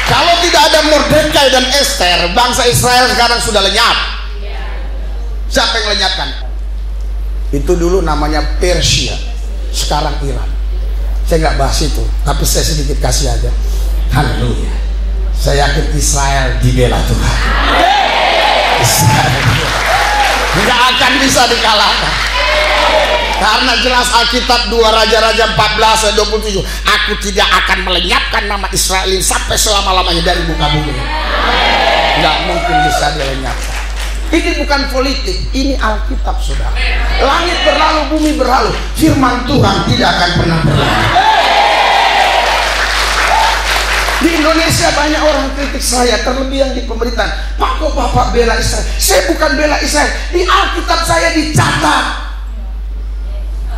Kalau tidak ada Mordekai dan Ester, bangsa Israel sekarang sudah lenyap. Siapa yang lenyapkan? Itu dulu namanya Persia, sekarang Iran. Saya nggak bahas itu, tapi saya sedikit kasih aja. Haleluya. Saya yakin Israel dibela Tuhan. Israel nggak akan bisa dikalahkan. Karena jelas Alkitab 2 Raja-Raja 14 ayat 27, aku tidak akan melenyapkan nama Israel sampai selama-lamanya dari muka bumi. Nggak mungkin bisa dilenyapkan. Ini bukan politik, ini Alkitab, saudara. Langit berlalu, bumi berlalu, firman Tuhan tidak akan pernah berlalu. Di Indonesia banyak orang kritik saya, terlebih yang di pemerintahan. Pak, kok Bapak bela Israel? Saya bukan bela Israel, di Alkitab saya dicatat.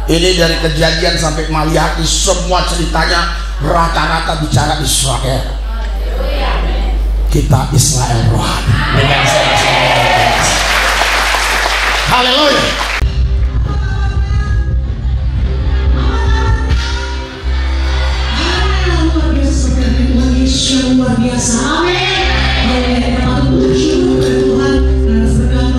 Ini dari Kejadian sampai Maliaki, semua ceritanya rata-rata bicara Israel. Kita Israel rohani. Haleluya. Luar biasa, amin. Patut bersyukur kepada Tuhan atas berkat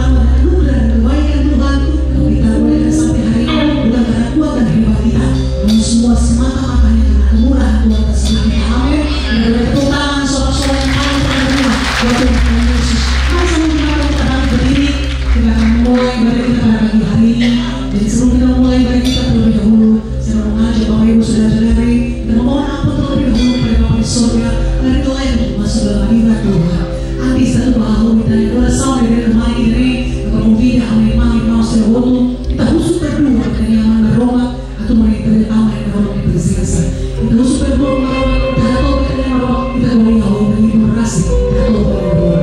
dan kebaikan Tuhan. Kita boleh sampai hari ini bukan karena kuat dan hebat kita, namun semua semata-matanya karena kemurahan Tuhan atas hidup kita, amin. Dan boleh tepuk tangan sorak-sorai yang paling terdahulu buat Tuhan Yesus. Mari sama kita bangkit berdiri, kita akan mulai ibadah kita pada pagi hari ini. Dan sebelum kita mulai ibadah kita terlebih dahulu, saya mau mengajak Bapak Ibu saudara-saudari, kita memohon ampun terlebih dahulu kepada Bapa di surga. Dari Tuhan untuk masuk dalam hadirat Tuhan. Hati satu bahagia kita yang berasal dari rumah ini, kemudian kami mari mau selalu kita khusus berdua dengan nyaman berdoa atau mereka terutama yang berdoa di bersiasa. Kita khusus berdua berdoa, kita tahu kita yang berdoa, kita boleh Allah beri berkasih, kita tahu berdoa.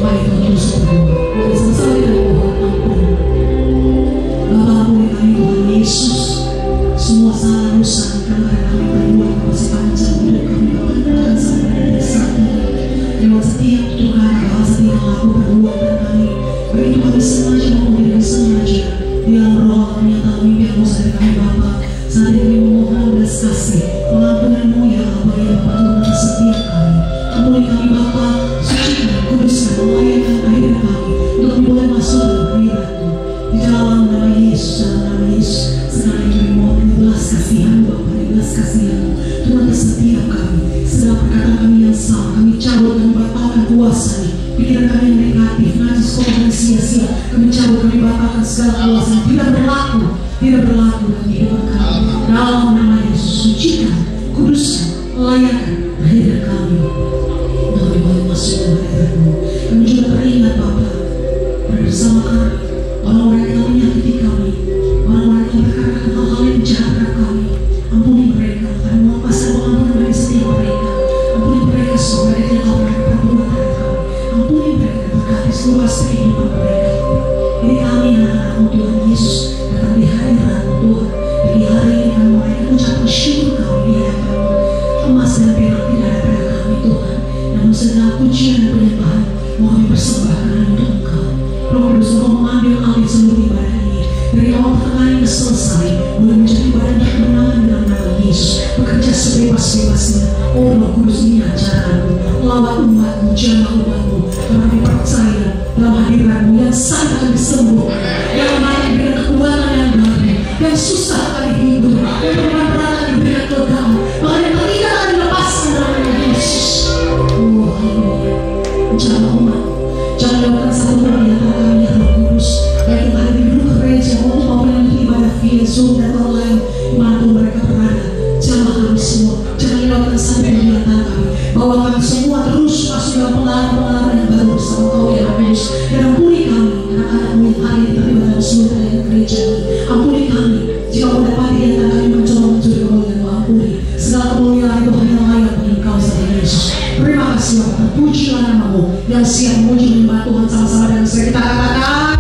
Mari kita khusus berdoa. Kita sama-sama kita mohon ampun. Bapa ampuni kami Tuhan Yesus. Semua salah dosa kami berbuat masih panjang hidup kami Tuhan sampai saat ini. Lewat setiap Tuhan, bahwa setiap laku perbuatan kami, baik itu kami sengaja maupun tidak sengaja, di dalam roh kami yang tahu mimpi yang musa dari kami Bapa. Saat ini kami memohon belas kasih, pengampunanmu ya Bapa ya Bapa Tuhan atas setiap kami. Ampuni kami Bapa, sucikan, kuduskan, melayani kehidupan kami, untuk kami boleh masuk dalam hadirat-Mu. Di dalam nama Yesus, dalam nama Yesus, sekarang kami mohon belas kasihan Bapa, belas kasihan Tuhan atas setiap kami. Segala perkataan kami yang salah, kami cabut dan batalkan kuasa. Pikiran kami yang negatif, najis, kotor dan sia-sia, kami cabut, kami batalkan segala kuasa yang tidak berlaku dalam kehidupan kami. Dalam nama Yesus, sucikan, kuduskan, layakan hadirat kami. Kami boleh masuk dalam hadirat-Mu. Kami juga teringat Bapa, bersama kami, orang-orang yang telah menyakiti kami, orang-orang yang berkatakan hal-hal yang jahat terhadap kami. Ampuni mereka, kami mohon pasal pengampunan bagi setiap mereka. Ampuni mereka semua dari yang kau mereka berbuat terhadap kami. Ampuni mereka dan berkati seluas kehidupan mereka. Ini kami anak-anak-Mu Tuhan Yesus datang di hadirat-Mu Tuhan. Di hari ini kami mulai mengucapkan syukur kami di hadapan-Mu. Emas dan perak tidak ada pada kami Tuhan, namun segala pujian dan penyembahan mau kami persembahkan untuk Engkau. Roh Kudus, Engkau mengambil alih seluruh ibadah ini dari awal pertengahan hingga selesai, boleh menjadi ibadah yang kemenangan dalam nama Yesus. Bekerja sebebas-bebasnya. Oh Roh Kudus, ini ajaran-Mu, lawat umat-Mu, jamah umat-Mu. Kami percaya dalam hadirat-Mu yang sakit akan disembuhkan, yang mati diberikan kekuatan yang baru, yang susah akan dihibur, yang berat akan diberikan kelegaan, bahkan yang tidak akan dilepaskan dalam nama Yesus. Oh haleluya. Jamah umat, jangan lewatkan satu orang yang kami ya Roh Kudus, baik yang ada di gedung gereja maupun yang beribadah via Zoom dan online dimanapun mereka berada. Jamah kami semua, jangan lewatkan sampai di antara kami, bahwa kami semua terus masuk dalam pengalaman-pengalaman yang baru bersama Kau ya Roh Kudus. Dan ampuni kami anak-anak-Mu yang hari ini terlibat dalam seluruh dalam gereja ini. Ampuni kami jika mendapati di antara kami mencoba mencuri kemuliaan-Mu. Ampuni segala kemuliaan itu hanya layak bagi Engkau saja Yesus. Terima kasih Bapa, pujilah nama-Mu yang siap memuji menyembah Tuhan sama-sama dengan segera kita katakan.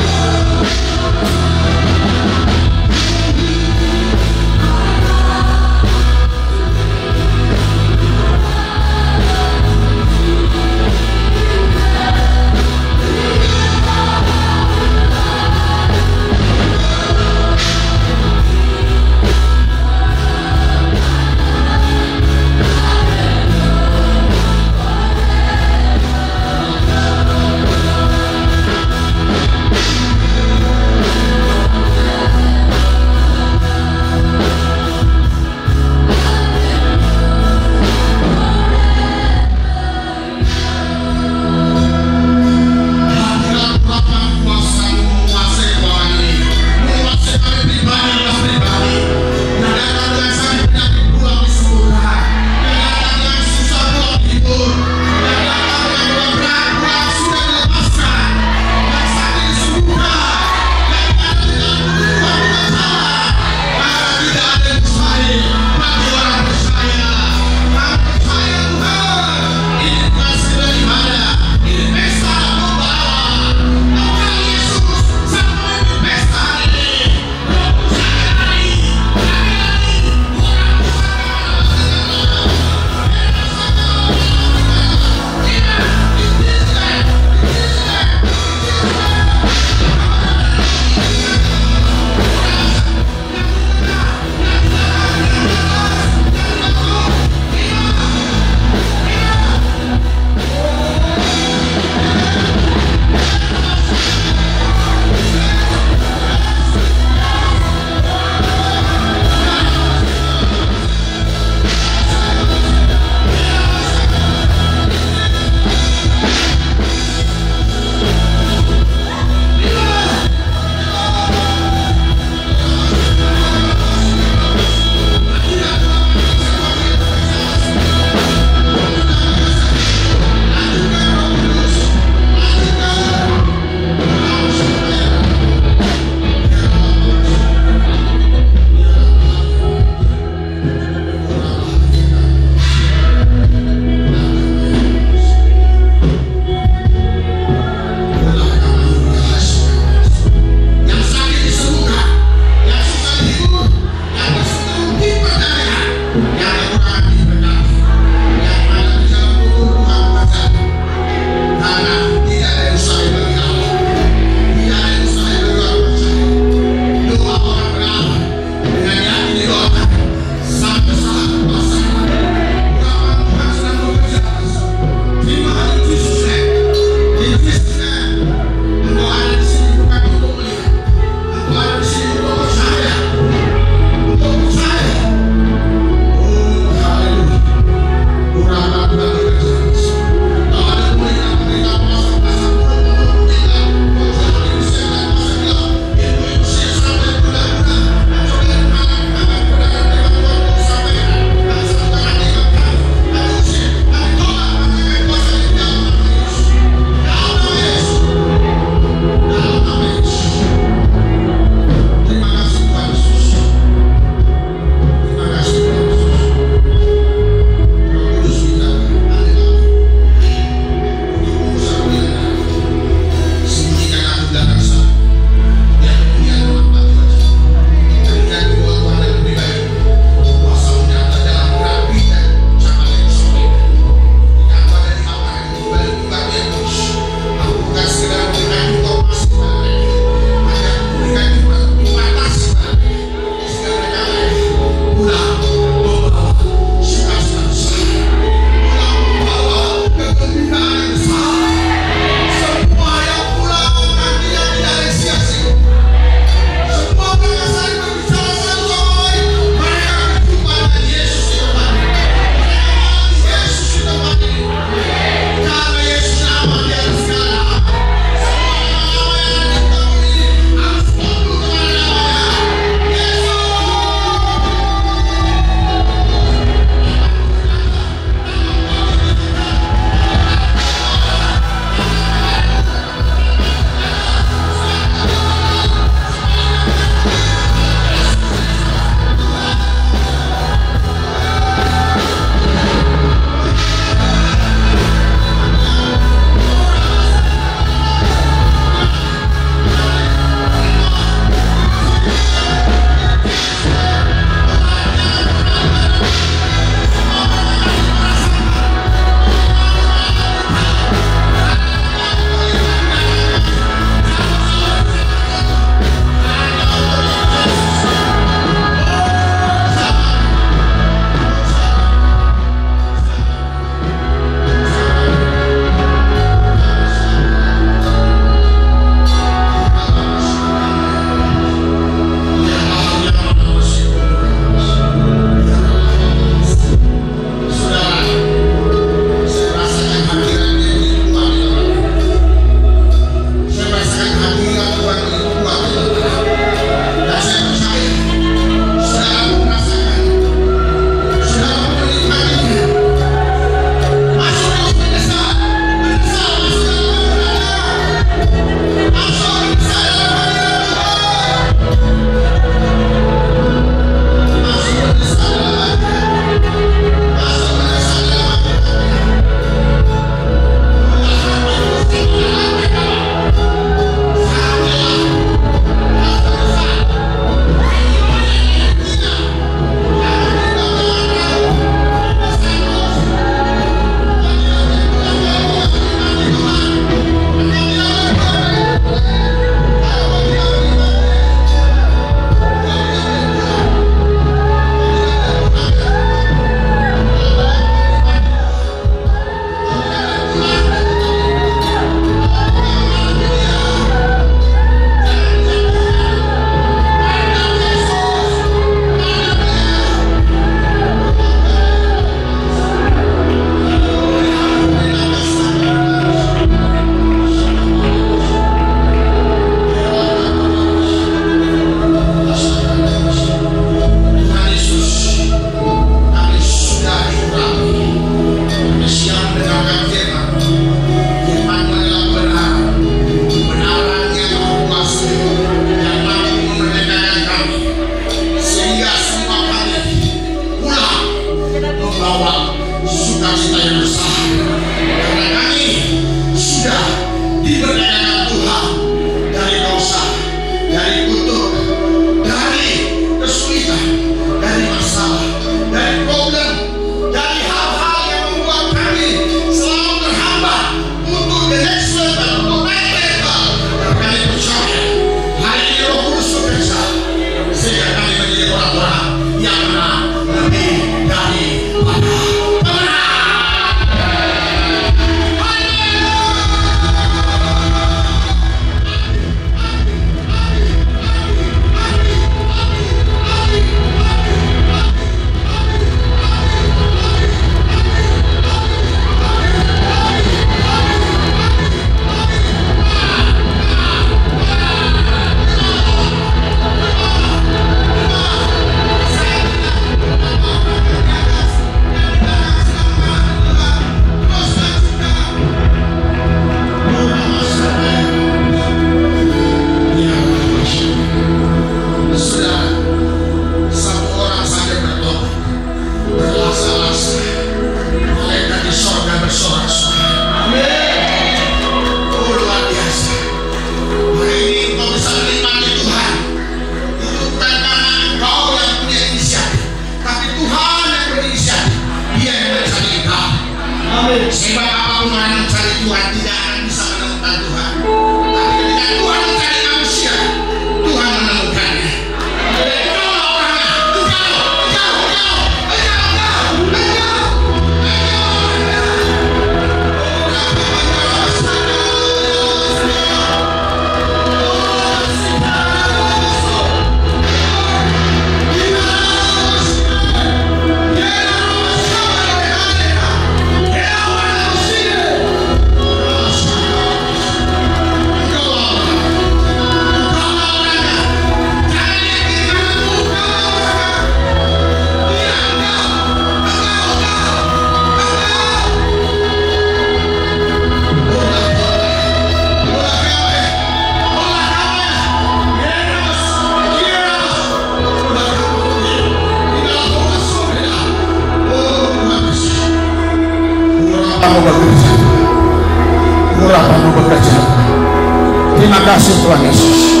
kasih Tuhan Yesus.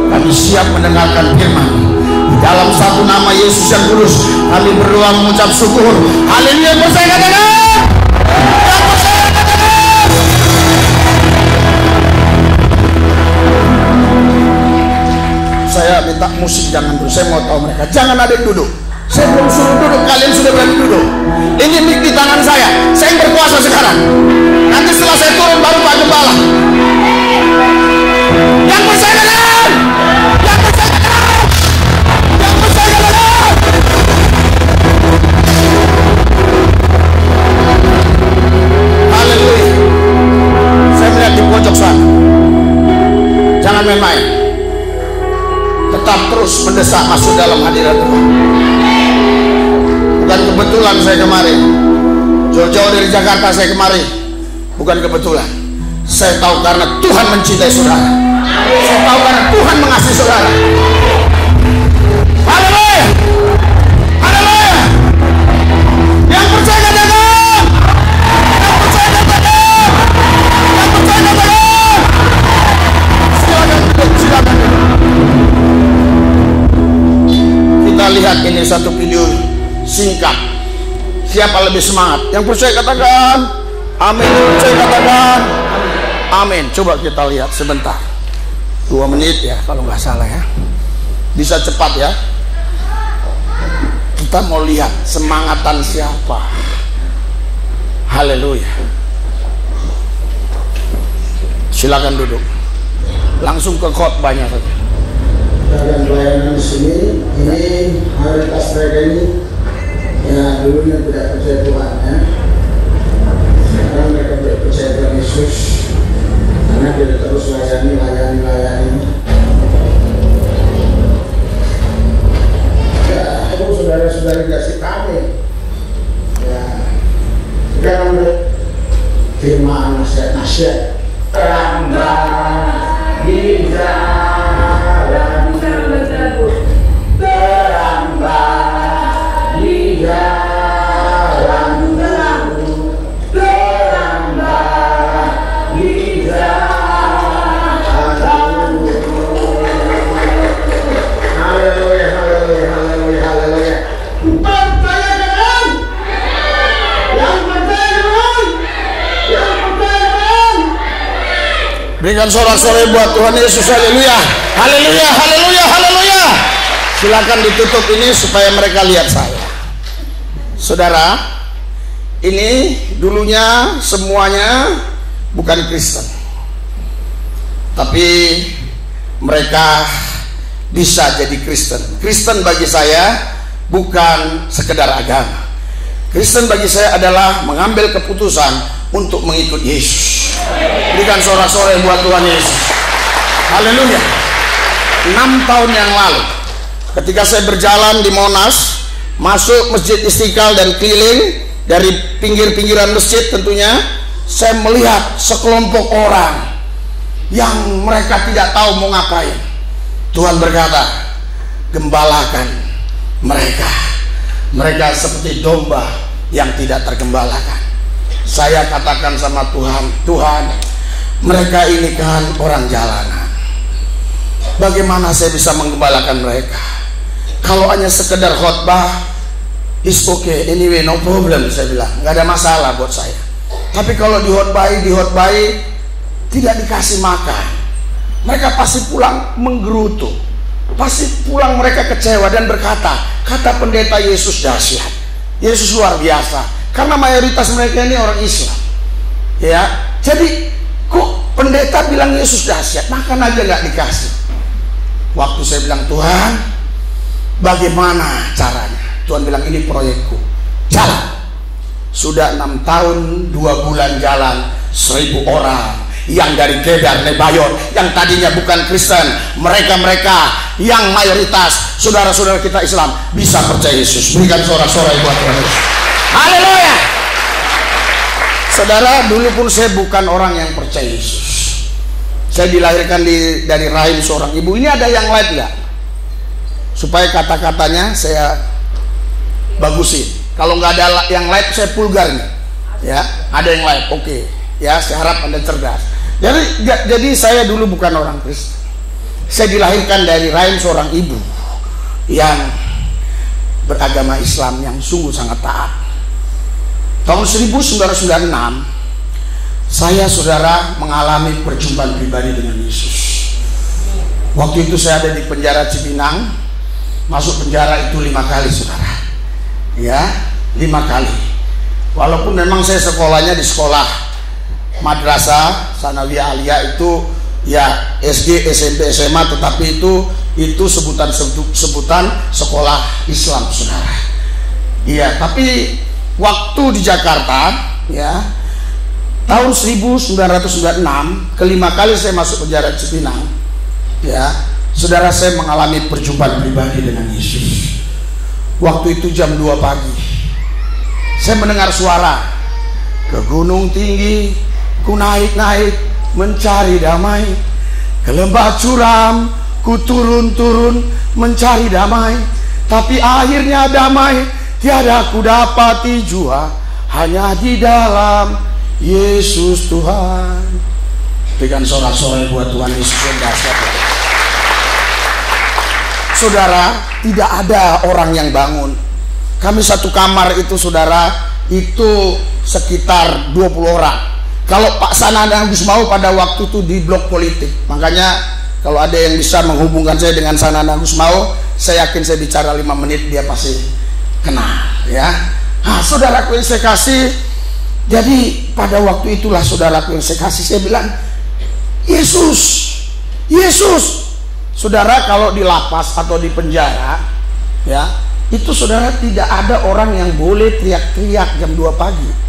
Kami siap mendengarkan firman. Di dalam satu nama Yesus yang kudus, kami berdoa mengucap syukur. Haleluya. Percaya katakan. Yang percaya katakan. Saya minta musik jangan dulu. Saya mau tahu mereka. Jangan ada yang duduk. Saya belum suruh duduk. Kalian sudah berani duduk. Ini mic di tangan saya. Saya yang berkuasa sekarang. Nanti setelah saya turun baru Pak Gembala. Yang percaya katakan. Yang percaya katakan. Yang percaya katakan. Haleluya. Saya melihat di pojok sana. Jangan main-main. Tetap terus mendesak masuk dalam hadirat Tuhan. Bukan kebetulan saya kemari. Jauh-jauh dari Jakarta saya kemari. Bukan kebetulan. Saya tahu karena Tuhan mencintai saudara. Saya tahu karena Tuhan mengasihi saudara. Haleluya. Haleluya. Yang percaya katakan. Yang percaya katakan. Yang percaya katakan. Silakan duduk, silakan duduk. Kita lihat ini satu video singkat. Siapa lebih semangat? Yang percaya katakan amin. Yang percaya katakan amin. Coba kita lihat sebentar. 2 menit ya kalau nggak salah ya. Bisa cepat ya. Kita mau lihat semangatan siapa. Haleluya. Silakan duduk. Langsung ke khotbahnya saja. Dan pelayanan di sini, ini mayoritas mereka ini ya dulunya tidak percaya Tuhan ya. Sekarang mereka percaya Tuhan Yesus karena dia terus layani. Ya, itu saudara-saudari kasih kami. Ya, sekarang firman nasihat terambah di jalan, terambah di jalan, terambah di jalan. Haleluya, haleluya, haleluya, haleluya. Percaya dengan yang percaya dengan yang percaya dengan. Berikan sorak-sorai buat Tuhan Yesus. Haleluya. Haleluya, haleluya, haleluya. Silakan ditutup ini supaya mereka lihat saya. Saudara, ini dulunya semuanya bukan Kristen. Tapi mereka bisa jadi Kristen. Kristen bagi saya bukan sekedar agama. Kristen bagi saya adalah mengambil keputusan untuk mengikut Yesus. Berikan sorak-sorai buat Tuhan Yesus. Haleluya. 6 tahun yang lalu, ketika saya berjalan di Monas, masuk Masjid Istiqlal dan keliling dari pinggir-pinggiran masjid, tentunya saya melihat sekelompok orang yang mereka tidak tahu mau ngapain. Tuhan berkata, gembalakan mereka. Mereka seperti domba yang tidak tergembalakan. Saya katakan sama Tuhan, Tuhan, mereka ini kan orang jalanan. Bagaimana saya bisa menggembalakan mereka? Kalau hanya sekedar khotbah, is okay, anyway, no problem, saya bilang, nggak ada masalah buat saya. Tapi kalau dihotbahi, tidak dikasih makan, mereka pasti pulang menggerutu, pasti pulang mereka kecewa dan berkata, kata pendeta Yesus dahsyat, Yesus luar biasa. Karena mayoritas mereka ini orang Islam, ya. Jadi kok pendeta bilang Yesus dahsyat, makan aja nggak dikasih. Waktu saya bilang, Tuhan, bagaimana caranya? Tuhan bilang, ini proyekku, jalan. Sudah 6 tahun 2 bulan jalan, 1000 orang yang dari Kedar, Nebayon, yang tadinya bukan Kristen, mereka yang mayoritas saudara-saudara kita Islam bisa percaya Yesus. Berikan sorak-sorai buat Tuhan Yesus. Haleluya. Saudara, dulu pun saya bukan orang yang percaya Yesus. Saya dilahirkan dari rahim seorang ibu. Ini ada yang live nggak? Supaya kata-katanya saya bagusin. Kalau nggak ada yang live, saya pulgar nih. Ya, ada yang live. Oke. Ya, saya harap Anda cerdas. Jadi saya dulu bukan orang Kristen. Saya dilahirkan dari rahim seorang ibu yang beragama Islam yang sungguh sangat taat. Tahun 1996 saya, saudara, mengalami perjumpaan pribadi dengan Yesus. Waktu itu saya ada di penjara Cipinang. Masuk penjara itu 5 kali, saudara. Ya, 5 kali. Walaupun memang saya sekolahnya di sekolah madrasah Sanawiyah Aliyah, itu ya SD, SMP, SMA, tetapi itu sebutan sekolah Islam, saudara. Iya, tapi waktu di Jakarta, ya, tahun 1996, kelima kali saya masuk penjara Cipinang, ya, saudara, saya mengalami perjumpaan pribadi dengan Yesus. Waktu itu jam 2 pagi, saya mendengar suara, ke gunung tinggi ku naik-naik mencari damai, ke lembah curam ku turun-turun mencari damai, tapi akhirnya damai tiada ku dapati jua, hanya di dalam Yesus Tuhan. Berikan sorak-sorai buat Tuhan Yesus yang dahsyat. Saudara, tidak ada orang yang bangun. Kami satu kamar itu, saudara, itu sekitar 20 orang. Kalau Pak Sananda Gusmao pada waktu itu di blok politik, makanya kalau ada yang bisa menghubungkan saya dengan Sananda Gusmao, saya yakin saya bicara 5 menit dia pasti kenal, ya. Nah, saudaraku yang saya kasih, jadi pada waktu itulah, saudaraku yang saya kasih, saya bilang, Yesus, Yesus. Saudara, kalau di lapas atau di penjara, ya, itu, saudara, tidak ada orang yang boleh teriak-teriak jam 2 pagi.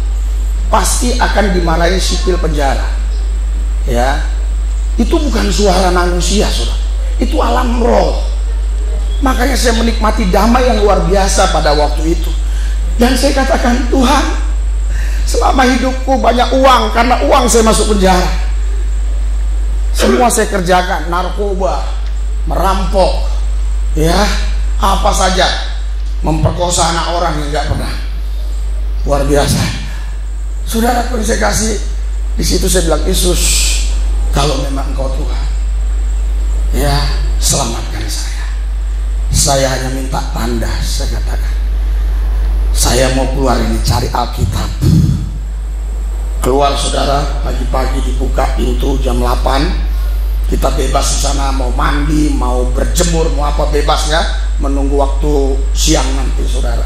Pasti akan dimarahi sipil penjara, ya. Itu bukan suara manusia, saudara, itu alam roh. Makanya saya menikmati damai yang luar biasa pada waktu itu. Dan saya katakan, Tuhan, selama hidupku banyak uang, karena uang saya masuk penjara. Semua saya kerjakan, narkoba, merampok, ya, apa saja, memperkosa anak orang yang nggak pernah. Luar biasa. Saudara, pun saya kasih, di situ saya bilang, Yesus, kalau memang Engkau Tuhan, ya, selamatkan saya. Saya hanya minta tanda. Saya katakan, saya mau keluar ini cari Alkitab. Keluar, saudara, pagi-pagi dibuka pintu jam 8. Kita bebas di sana, mau mandi, mau berjemur, mau apa bebasnya, menunggu waktu siang nanti, saudara.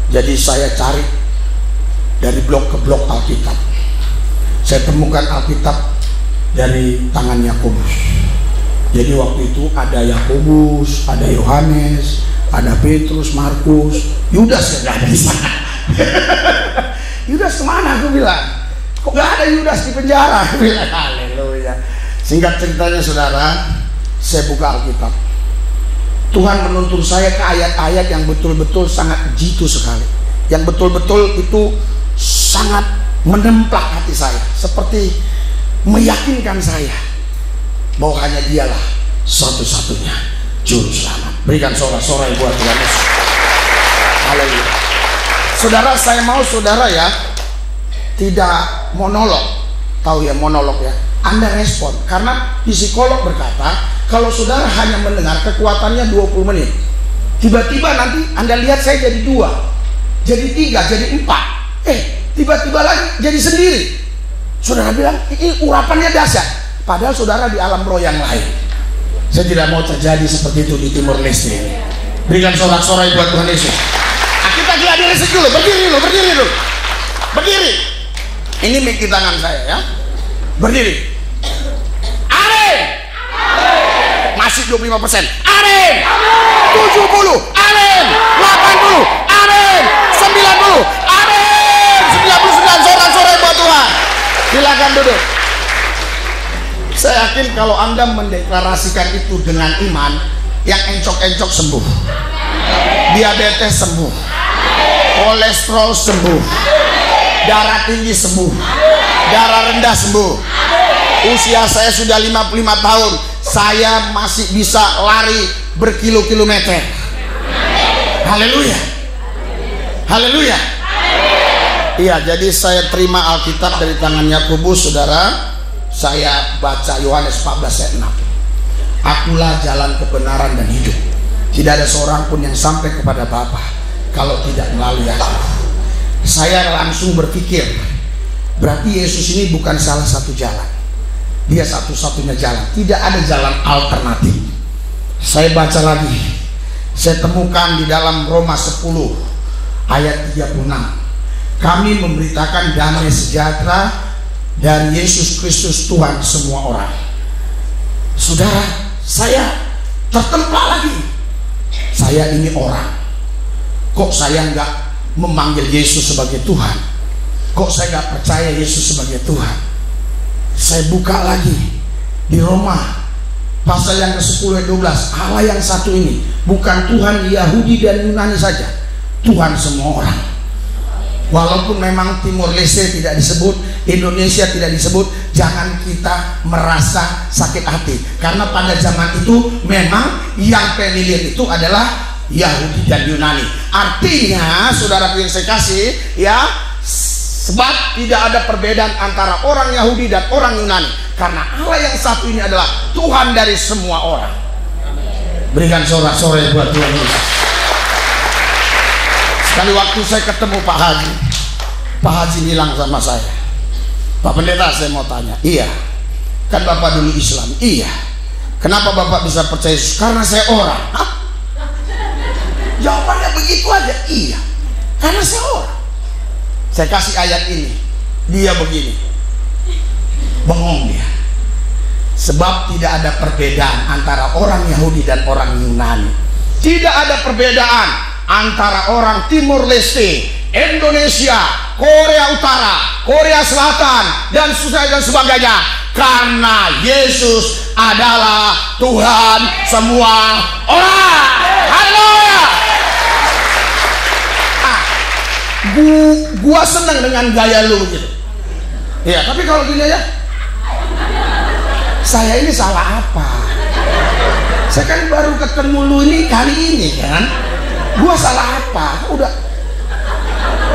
Jadi saya cari dari blok ke blok Alkitab. Saya temukan Alkitab dari tangan Yakobus. Jadi waktu itu ada Yakobus, ada Yohanes, ada Petrus, Markus, Yudas nggak ada di sana. Yudas kemana? Aku bilang, kok nggak ada Yudas di penjara? Aku bilang, haleluya. Singkat ceritanya, saudara, saya buka Alkitab. Tuhan menuntun saya ke ayat-ayat yang betul-betul sangat jitu sekali, yang betul-betul itu sangat menemplak hati saya, seperti meyakinkan saya bahwa hanya Dialah satu-satunya juru selamat. Berikan sorak-sorai buat Tuhan Yesus. Haleluya. Saudara, saya mau saudara, ya, tidak monolog. Tahu ya monolog, ya, Anda respon. Karena psikolog berkata, kalau saudara hanya mendengar, kekuatannya 20 menit. Tiba-tiba nanti Anda lihat saya jadi 2, jadi 3, jadi 4. Tiba-tiba lagi jadi sendiri. Saudara bilang, ini urapannya dahsyat. Padahal saudara di alam roh yang lain. Saya tidak mau terjadi seperti itu di Timur Leste. Berikan sorak-sorai buat Tuhan Yesus. Kita gladiresik dulu, berdiri dulu, berdiri dulu. Berdiri. Ini mic di tangan saya, ya. Berdiri. Amin. Masih 25%. Amin. 70. Amin. 80. Amin. 90. Amin. 99. Sorak-sorai buat Tuhan. Silakan duduk. Saya yakin kalau Anda mendeklarasikan itu dengan iman, yang encok-encok sembuh, diabetes sembuh, kolesterol sembuh, darah tinggi sembuh, darah rendah sembuh. Usia saya sudah 55 tahun, saya masih bisa lari berkilo-kilometer. Haleluya. Haleluya. Iya, jadi saya terima Alkitab dari tangan Yakobus, saudara. Saya baca Yohanes 14 ayat 6. Akulah jalan kebenaran dan hidup. Tidak ada seorang pun yang sampai kepada Bapa kalau tidak melalui aku. Saya langsung berpikir, berarti Yesus ini bukan salah satu jalan. Dia satu-satunya jalan. Tidak ada jalan alternatif. Saya baca lagi. Saya temukan di dalam Roma 10 ayat 36. Kami memberitakan damai sejahtera dari Yesus Kristus Tuhan semua orang. Saudara, saya tertempa lagi. Saya ini orang. Kok saya nggak memanggil Yesus sebagai Tuhan? Kok saya nggak percaya Yesus sebagai Tuhan? Saya buka lagi di Roma pasal yang ke-10 ayat 12. Allah yang satu ini bukan Tuhan Yahudi dan Yunani saja, Tuhan semua orang. Walaupun memang Timur Leste tidak disebut, Indonesia tidak disebut, jangan kita merasa sakit hati, karena pada zaman itu memang yang familiar itu adalah Yahudi dan Yunani. Artinya, saudara yang saya kasih, ya, sebab tidak ada perbedaan antara orang Yahudi dan orang Yunani, karena Allah yang satu ini adalah Tuhan dari semua orang. Berikan sorak-sorai buat Tuhan Yesus. Sekali waktu saya ketemu Pak Haji bilang sama saya, Pak Pendeta, saya mau tanya. Iya, kan Bapak dulu Islam. Iya. Kenapa Bapak bisa percaya Yesus? Karena saya orang. Hah? Jawabannya begitu aja. Iya, karena saya orang. Saya kasih ayat ini, dia begini, bengong dia. Sebab tidak ada perbedaan antara orang Yahudi dan orang Yunani. Tidak ada perbedaan antara orang Timur Leste, Indonesia, Korea Utara, Korea Selatan, dan sebagainya. Karena Yesus adalah Tuhan semua orang. Haleluya. Gua senang dengan gaya lu gitu. Ya, tapi kalau gini aja, saya ini salah apa? Saya kan baru ketemu lu ini kali ini kan. Gua salah apa? Udah.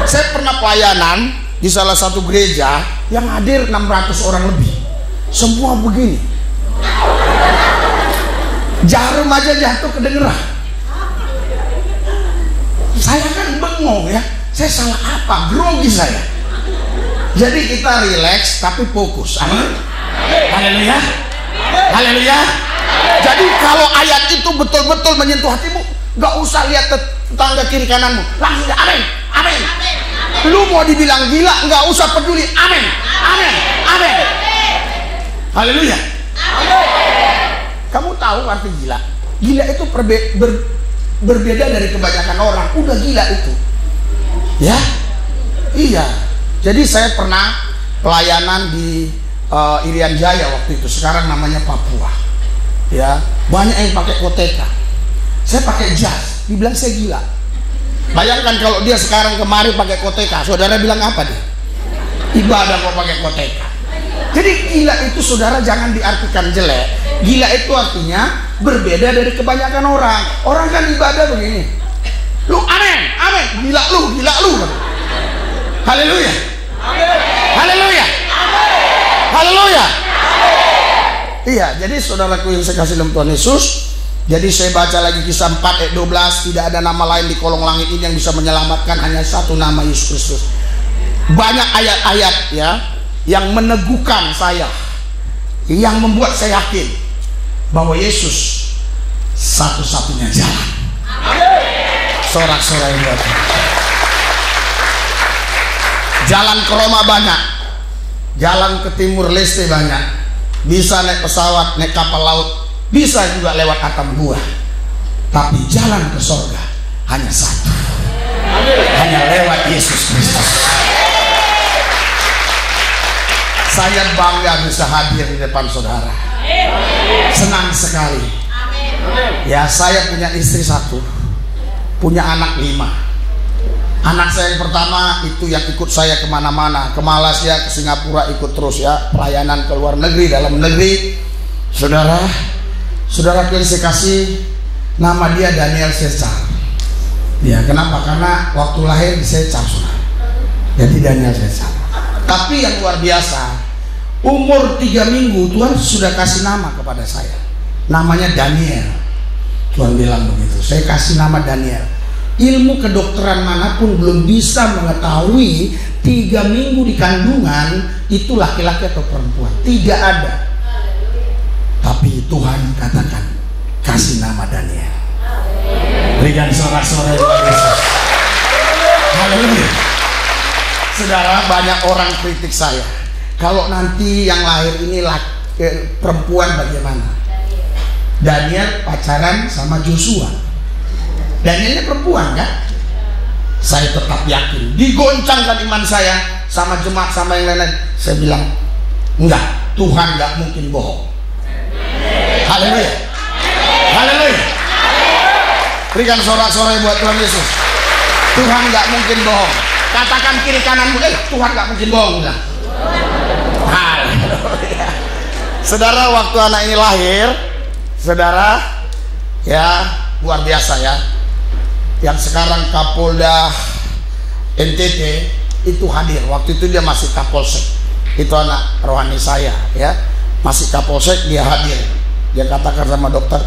Saya pernah pelayanan di salah satu gereja yang hadir 600 orang lebih. Semua begini. Jarum aja jatuh kedengeran. Saya kan bengong ya. Saya salah apa? Grogi saya. Jadi kita relax tapi fokus. Amin. Haleluya. Haleluya. Jadi kalau ayat itu betul-betul menyentuh hatimu, gak usah lihat tetangga kiri kananmu, langsung amin. Amin. Lu mau dibilang gila, gak usah peduli. Amin. Amin. Amin. Haleluya. Kamu tahu arti gila? Gila itu berbeda dari kebanyakan orang. Udah gila itu. Ya, iya. Jadi saya pernah pelayanan di Irian Jaya waktu itu. Sekarang namanya Papua. Ya, banyak yang pakai koteka. Saya pakai jas. Dibilang saya gila. Bayangkan kalau dia sekarang kemari pakai koteka, saudara bilang apa dia? Ibadah kok pakai koteka. Jadi gila itu saudara jangan diartikan jelek. Gila itu artinya berbeda dari kebanyakan orang. Orang kan ibadah begini. Lu amin, amin, gila lu. Haleluya. Haleluya. Haleluya. Iya, jadi saudaraku yang saya kasih dalam Tuhan Yesus, jadi saya baca lagi Kisah 4 ayat 12, tidak ada nama lain di kolong langit ini yang bisa menyelamatkan, hanya satu nama, Yesus Kristus. Banyak ayat-ayat ya yang meneguhkan saya, yang membuat saya yakin bahwa Yesus satu-satunya jalan. Sorak-sorai buat. Jalan ke Roma banyak, jalan ke Timur Leste banyak, bisa naik pesawat, naik kapal laut, bisa juga lewat atap gua, tapi jalan ke surga hanya satu, hanya lewat Yesus Kristus. Saya bangga bisa hadir di depan saudara, senang sekali. Ya, saya punya istri 1, punya anak 5. Anak saya yang pertama itu yang ikut saya kemana-mana, ke Malaysia, ke Singapura, ikut terus ya, pelayanan ke luar negeri, dalam negeri. Saudara yang saya kasih, nama dia Daniel Cesar. Ya, kenapa? Karena waktu lahir di Cesar, saudara. Jadi Daniel Cesar. Tapi yang luar biasa, Umur 3 minggu Tuhan sudah kasih nama kepada saya, namanya Daniel. Tuhan bilang begitu, saya kasih nama Daniel. Ilmu kedokteran manapun belum bisa mengetahui 3 minggu di kandungan itu laki-laki atau perempuan, tidak ada. Tapi Tuhan katakan, kasih nama Daniel. Berikan sorak-sorai buat Yesus. Haleluya. Saudara, banyak orang kritik saya, kalau nanti yang lahir ini perempuan bagaimana? Daniel pacaran sama Joshua. Danielnya perempuan kan? Saya tetap yakin, digoncangkan iman saya sama jemaat sama yang lain-lain. Saya bilang, enggak, Tuhan enggak mungkin bohong. Haleluya. Haleluya. Berikan sorak-sorai buat Tuhan Yesus. Tuhan enggak mungkin bohong. Katakan kiri kananmu, Tuhan enggak mungkin bohong. Haleluya. Saudara, waktu anak ini lahir, saudara, ya luar biasa ya. Yang sekarang Kapolda NTT itu hadir. Waktu itu dia masih Kapolsek. Itu anak rohani saya ya, masih Kapolsek, dia hadir. Dia katakan sama dokter,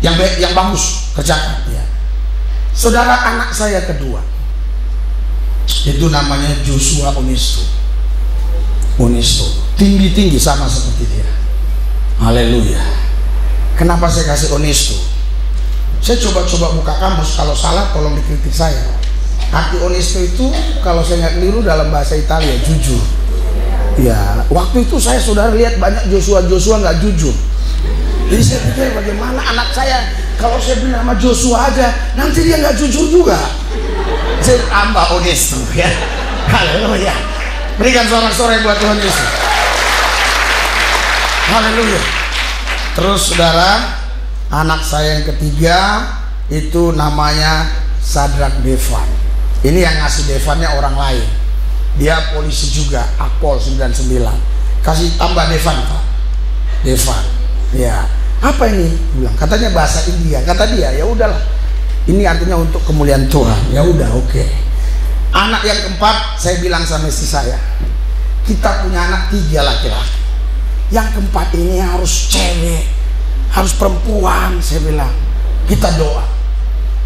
yang baik, yang bagus kerjakan ya. Saudara, anak saya kedua itu namanya Joshua Onisto. Tinggi-tinggi sama seperti dia. Haleluya. Kenapa saya kasih Onisto? Saya coba-coba buka kamus, kalau salah tolong dikritik saya. Arti Onisto itu kalau saya nggak keliru dalam bahasa Italia, jujur. Ya, waktu itu saya saudara lihat banyak Joshua nggak jujur. Jadi saya pikir bagaimana anak saya kalau saya beri nama Joshua aja, nanti dia nggak jujur juga. Saya tambah Onisto ya. Haleluya. Berikan sorak-sorai buat Tuhan Yesus. Haleluya. Terus saudara, anak saya yang ketiga itu namanya Sadrak Devan. Ini yang ngasih Devannya orang lain. Dia polisi juga, Akpol 99. Kasih tambah Devan, Pak. Devan. Ya. Apa ini? Bilang, katanya bahasa India. Kata dia, ya udahlah. Ini artinya untuk kemuliaan Tuhan. Ya udah, oke. Anak yang keempat, saya bilang sama istri saya, kita punya anak 3 laki-laki. Yang keempat ini harus cewek, harus perempuan. Saya bilang, kita doa.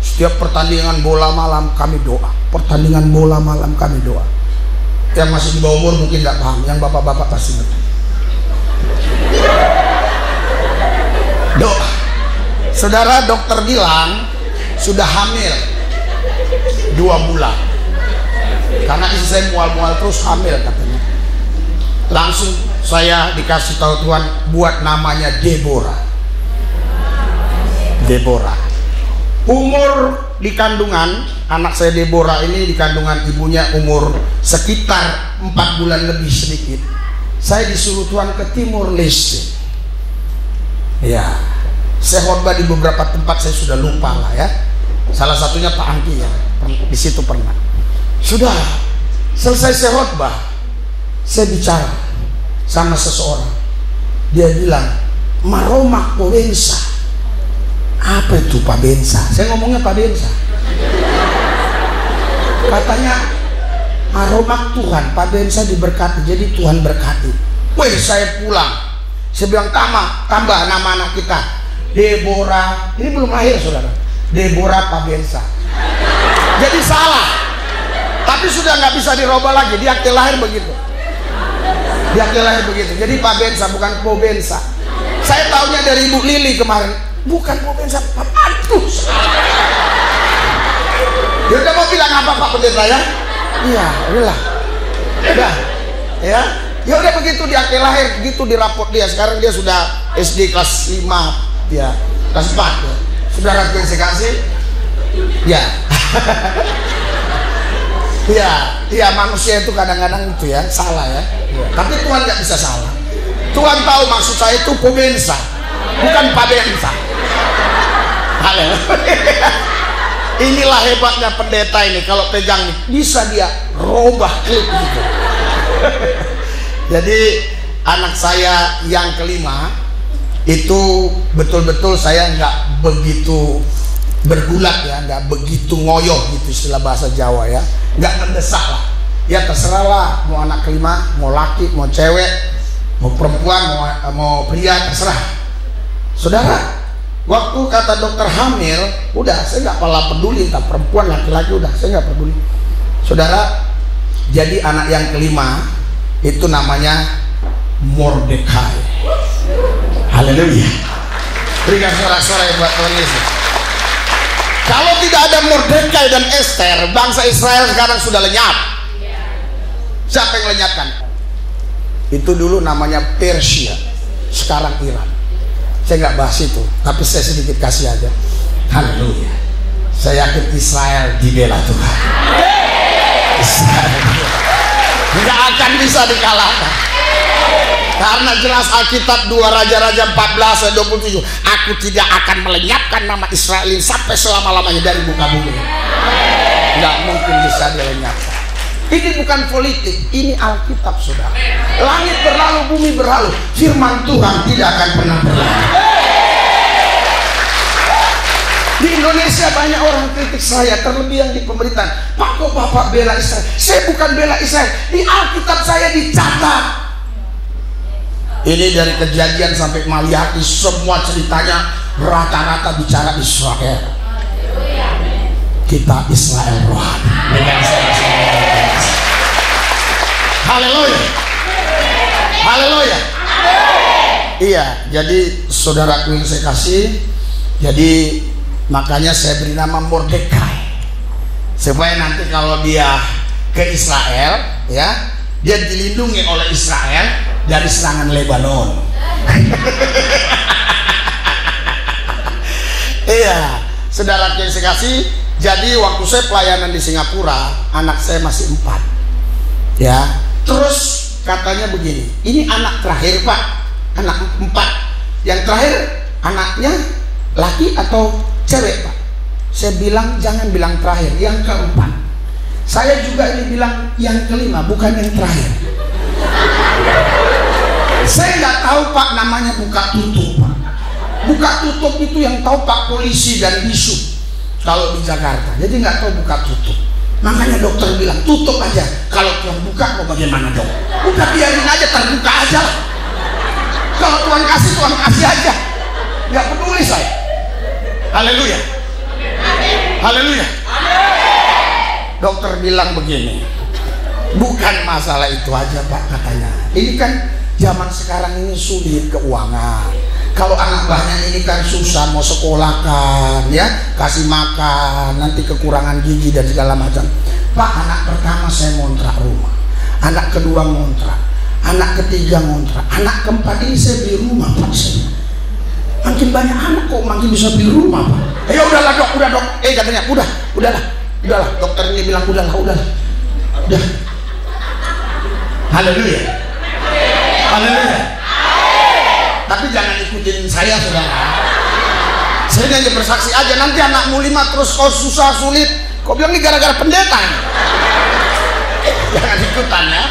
Setiap pertandingan bola malam kami doa. Pertandingan bola malam kami doa. Yang masih di bawah umur mungkin nggak paham, yang bapak-bapak pasti ngerti. Doa. Saudara, dokter bilang sudah hamil 2 bulan. Karena istri saya mual-mual terus, hamil katanya. Langsung saya dikasih tahu Tuhan, buat namanya Deborah. Umur di kandungan anak saya Deborah ini, di kandungan ibunya umur sekitar 4 bulan lebih sedikit. Saya disuruh Tuhan ke Timur Leste. Ya, saya khotbah di beberapa tempat, saya sudah lupa lah ya. Salah satunya Pak Angki ya, di situ pernah. Sudah selesai saya khotbah, saya bicara sama seseorang. Dia bilang, Maromak Powensa. Apa itu Pak Bensa? Saya ngomongnya Pak Bensa. Katanya Maromak Tuhan, Pak Bensa diberkati, jadi Tuhan berkati. Wih, saya pulang. Saya bilang, tambah nama anak kita, Deborah. Ini belum lahir saudara, Deborah Pak Bensa. Jadi salah, tapi sudah nggak bisa dirubah lagi. Di akte lahir begitu. Jadi Pak Bensa, bukan Po Bensa. Saya tahunya dari Ibu Lili kemarin, bukan Po Bensa, Pak Antus. Dia udah mau bilang apa Pak Pendeta ya? Iya, udah. Ya. Ya udah begitu di akte lahir, gitu di raport dia. Sekarang dia sudah SD kelas 5 ya, kelas 4 ya. Saudara yang saya kasih ya. Iya, manusia itu kadang-kadang itu ya salah ya. Tapi Tuhan nggak bisa salah. Tuhan tahu maksud saya itu Pobensa, bukan Pabensa. Haleluya. Inilah hebatnya pendeta ini, kalau pegang nih bisa dia robah klip gitu. Jadi anak saya yang kelima itu betul-betul saya nggak begitu bergulat ya, nggak begitu ngoyoh gitu istilah bahasa Jawa ya, nggak mendesak lah. Ya terserah lah, mau anak kelima, mau laki, mau cewek, mau perempuan mau pria terserah. Saudara, waktu kata dokter hamil, udah saya nggak pala peduli entah perempuan laki-laki, udah saya nggak peduli. Saudara, jadi anak yang kelima itu namanya Mordekai. Haleluya. Berikan sorak-sorai buat Tuhan Yesus. Kalau tidak ada Mordekai dan Esther, bangsa Israel sekarang sudah lenyap. Siapa yang lenyapkan? Itu dulu namanya Persia, sekarang Iran. Saya nggak bahas itu, tapi saya sedikit kasih aja. Haleluya. Saya yakin Israel dibela Tuhan. Israel nggak akan bisa dikalahkan. Karena jelas Alkitab 2 Raja-Raja 14 ayat 27, aku tidak akan melenyapkan nama Israel sampai selama-lamanya dari muka bumi. Nggak mungkin bisa dilenyapkan. Ini bukan politik, ini Alkitab, saudara. Langit berlalu, bumi berlalu, firman Tuhan tidak akan pernah berlalu. Di Indonesia banyak orang kritik saya, terlebih yang di pemerintahan. Pak, kok Bapak bela Israel? Saya bukan bela Israel, di Alkitab saya dicatat. Ini dari Kejadian sampai Maliaki, semua ceritanya rata-rata bicara Israel. Kita Israel rohani. Haleluya. Haleluya. Iya, jadi saudaraku yang saya kasih, jadi makanya saya beri nama Mordekai, supaya nanti kalau dia ke Israel, ya, dia dilindungi oleh Israel dari serangan Lebanon. Iya, saudara yang saya kasih. Jadi waktu saya pelayanan di Singapura, anak saya masih 4, ya. Terus katanya begini, ini anak terakhir Pak, anak 4. Yang terakhir anaknya laki atau cewek Pak? Saya bilang jangan bilang terakhir, yang keempat. Saya juga ini bilang yang kelima, bukan yang terakhir. Saya nggak tahu Pak, namanya buka tutup Pak. Buka tutup itu yang tahu Pak polisi dan bisub kalau di Jakarta. Jadi nggak tahu buka tutup. Makanya dokter bilang tutup aja. Kalau Tuhan buka mau bagaimana dong? Udah biarin aja, terbuka aja. Kalau Tuhan kasih aja. Nggak peduli saya. Haleluya. Haleluya. Dokter bilang begini, bukan masalah itu aja Pak katanya. Ini kan zaman sekarang ini sulit keuangan. Kalau anak banyak ini kan susah mau sekolah kan, ya, kasih makan, nanti kekurangan gizi dan segala macam. Pak, anak pertama saya ngontrak rumah, anak kedua ngontrak, anak ketiga ngontrak, anak keempat ini saya beli rumah Pak. Makin banyak anak kok makin bisa beli rumah Pak. Ya udahlah dok, udah dok. Katanya udahlah. Dokter ini bilang udahlah. Haleluya. Haleluya. Tapi jangan ikutin saya saudara. Saya hanya bersaksi aja. Nanti anakmu 5 terus kau susah sulit, kau bilang ini gara-gara pendeta. Jangan ikutan ya.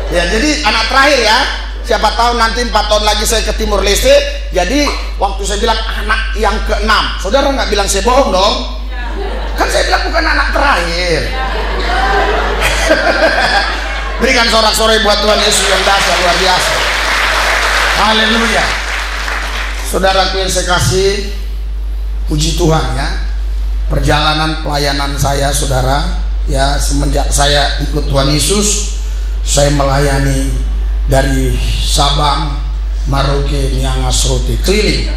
Ya jadi anak terakhir ya. Siapa tahu nanti 4 tahun lagi saya ke Timur Leste. Jadi waktu saya bilang anak yang ke-6, saudara nggak bilang saya bohong dong? Kan saya bilang bukan anak terakhir. Berikan sorak-sorai buat Tuhan Yesus yang dahsyat luar biasa. Haleluya. Saudaraku yang saya kasih, puji Tuhan ya. Perjalanan pelayanan saya saudara, ya semenjak saya ikut Tuhan Yesus, saya melayani dari Sabang, Merauke, Niangas, Roti, keliling.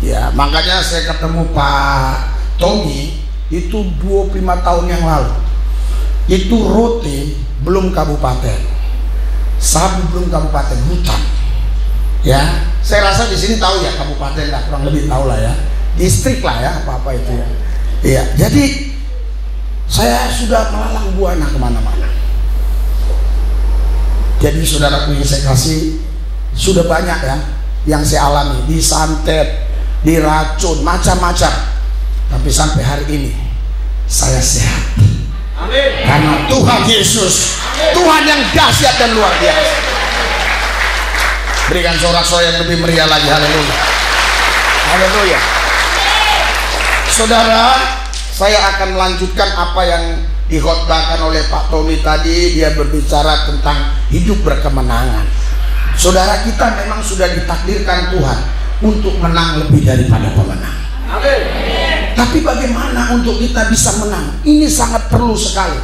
Ya, makanya saya ketemu Pak Tommy itu 25 tahun yang lalu. Itu Roti belum kabupaten, Sabu belum kabupaten, hutan. Ya, saya rasa di sini tahu ya kabupaten lah, kurang lebih tahu lah ya, distrik lah ya, apa itu ya. Iya, jadi saya sudah melalang buana kemana-mana. Jadi saudaraku yang saya kasih, sudah banyak ya yang saya alami, disantet, diracun, macam-macam. Tapi sampai hari ini saya sehat. Amin. Karena Tuhan Yesus, Tuhan yang dahsyat dan luar biasa. Berikan sorak-sorai yang lebih meriah lagi. Haleluya. Haleluya. Saudara, saya akan melanjutkan apa yang dikhotbahkan oleh Pak Tommy tadi. Dia berbicara tentang hidup berkemenangan. Saudara, kita memang sudah ditakdirkan Tuhan untuk menang lebih daripada pemenang. Tapi bagaimana untuk kita bisa menang? Ini sangat perlu sekali.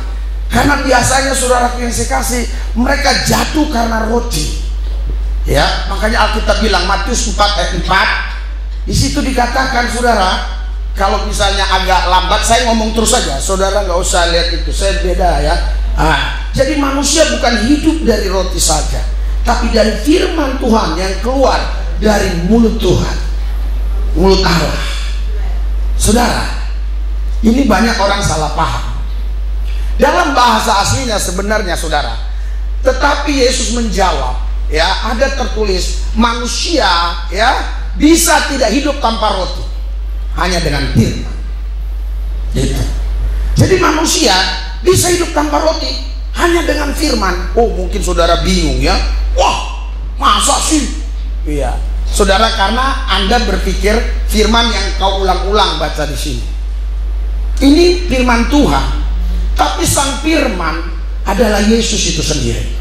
Karena biasanya saudara yang saya kasih, mereka jatuh karena roti. Ya, makanya Alkitab bilang Matius 4 ayat 4. Di situ dikatakan saudara, kalau misalnya agak lambat saya ngomong terus saja, saudara nggak usah lihat itu, saya beda ya. Jadi manusia bukan hidup dari roti saja, tapi dari firman Tuhan yang keluar dari mulut Tuhan, mulut Allah. Saudara, ini banyak orang salah paham. Dalam bahasa aslinya sebenarnya saudara, tetapi Yesus menjawab, ya, ada tertulis manusia ya bisa tidak hidup tanpa roti, hanya dengan firman. Gitu. Jadi manusia bisa hidup tanpa roti hanya dengan firman. Oh, mungkin saudara bingung ya. Wah, masa sih? Iya, saudara, karena Anda berpikir firman yang kau ulang-ulang baca di sini. Ini firman Tuhan, tapi sang firman adalah Yesus itu sendiri.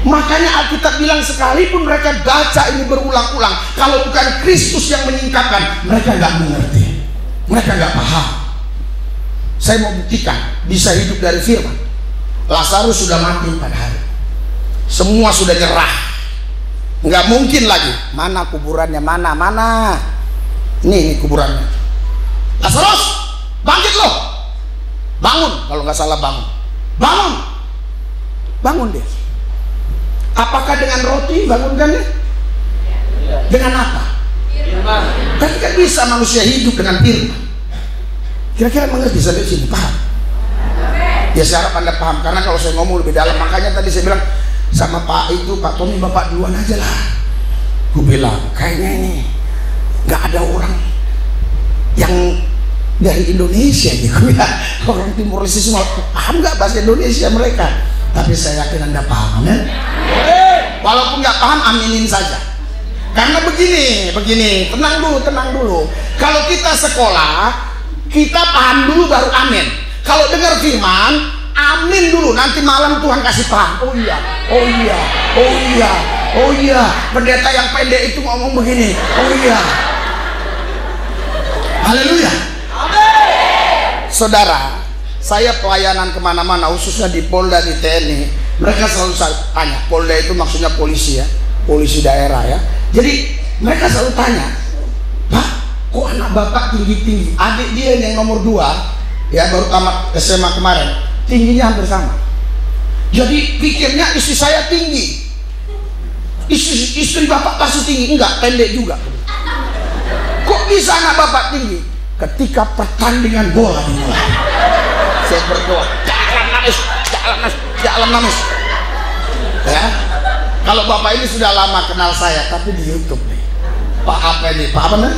Makanya Alkitab bilang sekalipun mereka baca ini berulang-ulang, kalau bukan Kristus yang menyingkapkan, mereka nggak mengerti, mereka nggak paham. Saya mau buktikan bisa hidup dari firman. Lazarus sudah mati 4 hari, semua sudah nyerah, nggak mungkin lagi. Mana kuburannya? Mana? Ini kuburannya. Lazarus, bangkit loh, bangun. Kalau nggak salah bangun dia. Apakah dengan roti bangunkannya? Dengan apa? Firman. Tapi kan bisa manusia hidup dengan firman. Kira-kira mengerti sampai sini? Paham? Ya, saya harap Anda paham, karena kalau saya ngomong lebih dalam, makanya tadi saya bilang sama Pak Tony, Bapak duluan aja lah. Gue bilang kayaknya ini nggak ada orang yang dari Indonesia nih. Gue bilang orang Timur Leste semua paham nggak bahasa Indonesia mereka? Tapi saya yakin Anda paham ya. Walaupun nggak paham, aminin saja. Karena begini, tenang dulu. Kalau kita sekolah, kita paham dulu baru amin. Kalau dengar firman, amin dulu. Nanti malam Tuhan kasih paham. Oh iya. Pendeta yang pendek itu ngomong begini. Oh iya. Haleluya. Saudara, saya pelayanan kemana-mana, khususnya di Polda, di TNI, mereka selalu tanya. Polda itu maksudnya polisi ya, polisi daerah ya. Jadi mereka selalu tanya, Pak, kok anak bapak tinggi-tinggi? Adik dia yang nomor 2 ya, baru tamat SMA kemarin, tingginya hampir sama. Jadi pikirnya istri saya tinggi, istri bapak pasti tinggi. Enggak, pendek juga. Kok bisa anak bapak tinggi? Ketika pertandingan bola dimulai, saya berdoa, jangan nangis. Ya, kalau bapak ini sudah lama kenal saya, tapi di YouTube nih, Pak apa nih? Pak apa nih?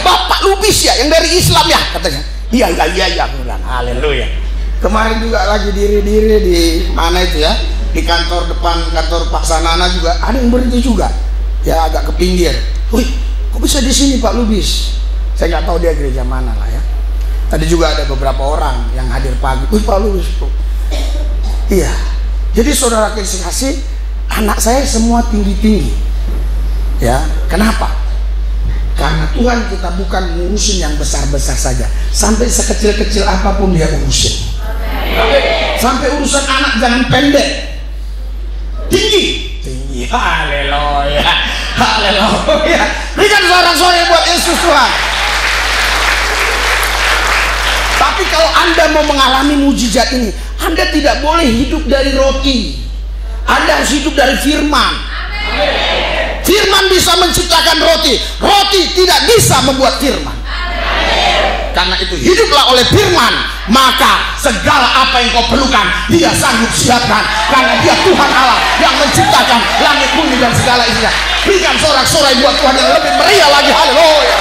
Bapak Lubis ya, yang dari Islam ya, katanya. Iya, bilang haleluya. Kemarin juga lagi diri di mana itu ya, di kantor depan kantor Pak Sanana juga ada yang berhenti juga. Ya, agak ke pinggir. Wih, kok bisa di sini Pak Lubis? Saya nggak tahu dia gereja mana lah ya. Tadi juga ada beberapa orang yang hadir pagi. Wih, Pak Lubis tuh. Iya. Jadi saudara kasih, anak saya semua tinggi-tinggi. Ya, kenapa? Karena Tuhan kita bukan ngurusin yang besar-besar saja. Sampai sekecil-kecil apapun dia urusin. Sampai urusan anak jangan pendek, tinggi. Haleluya. Berikan sorak-sorai buat Yesus Tuhan. Tapi kalau Anda mau mengalami mujizat ini, Anda tidak boleh hidup dari roti. Anda harus hidup dari firman. Firman bisa menciptakan roti. Roti tidak bisa membuat firman. Karena itu hiduplah oleh firman, maka segala apa yang kau perlukan Dia sanggup siapkan. Karena Dia Tuhan Allah yang menciptakan langit, bumi dan segala isinya. Berikan sorak-sorai buat Tuhan yang lebih meriah lagi. Haleluya.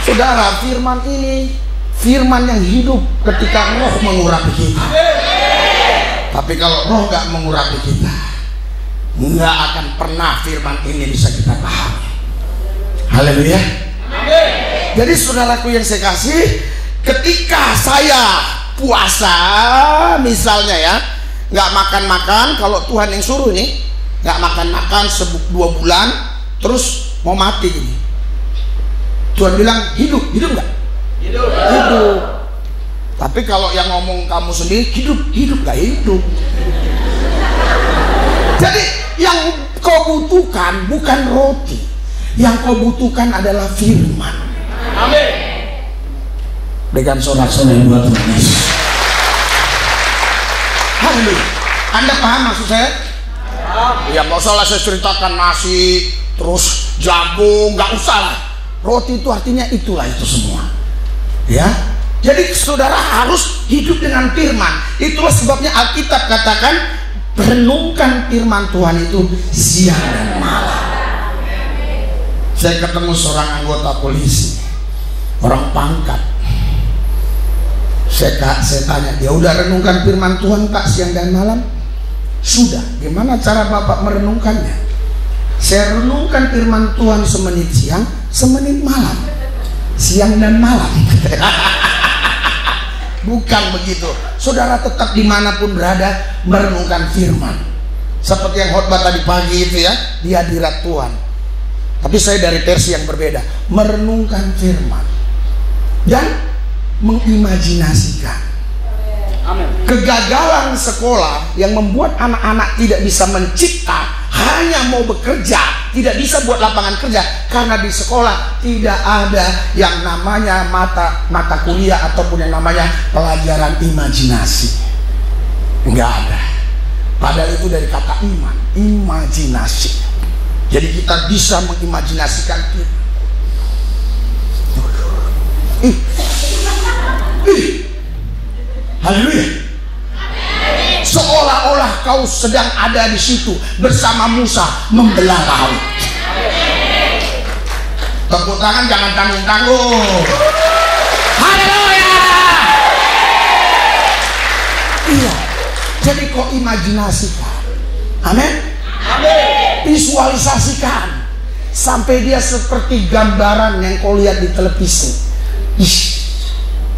Saudara, firman ini firman yang hidup ketika roh mengurapi kita. Tapi kalau roh gak mengurapi kita, nggak akan pernah firman ini bisa kita pahami. Haleluya. Jadi saudaraku yang saya kasih, ketika saya puasa misalnya ya, nggak makan-makan, kalau Tuhan yang suruh nih, nggak makan-makan 2 bulan, terus mau mati gini. Tuhan bilang hidup nggak? Hidup. Tapi kalau yang ngomong kamu sendiri hidup nggak hidup. Jadi yang kau butuhkan bukan roti, yang kau butuhkan adalah firman. Amin. Berikan sorak-sorai buat Tuhan Yesus. Haleluya. Anda paham maksud saya? Ya nggak usah lah saya ceritakan nasi terus jagung, nggak usah lah. Roti itu artinya itu semua. Ya. Jadi saudara harus hidup dengan firman. Itulah sebabnya Alkitab katakan renungkan firman Tuhan itu siang dan malam. Saya ketemu seorang anggota polisi, orang pangkat. Saya tanya, dia udah renungkan firman Tuhan Pak siang dan malam? Sudah. Gimana cara Bapak merenungkannya? Saya renungkan firman Tuhan semenit siang, semenit malam. Siang dan malam. Bukan begitu. Saudara tetap dimanapun berada merenungkan firman. Seperti yang khotbah tadi pagi itu ya, di hadirat Tuhan. Tapi saya dari versi yang berbeda, merenungkan firman dan mengimajinasikan. Amin. Kegagalan sekolah yang membuat anak-anak tidak bisa mencipta, hanya mau bekerja, tidak bisa buat lapangan kerja karena di sekolah tidak ada yang namanya mata kuliah ataupun yang namanya pelajaran imajinasi. Enggak ada. Padahal itu dari kata iman, imajinasi. Jadi kita bisa mengimajinasikan kita. Haleluya. Seolah-olah kau sedang ada di situ bersama Musa membelah laut. Tepuk tangan jangan tanggung-tanggung. Haleluya. Iya. Jadi kau imajinasikan. Amin. Visualisasikan sampai dia seperti gambaran yang kau lihat di televisi.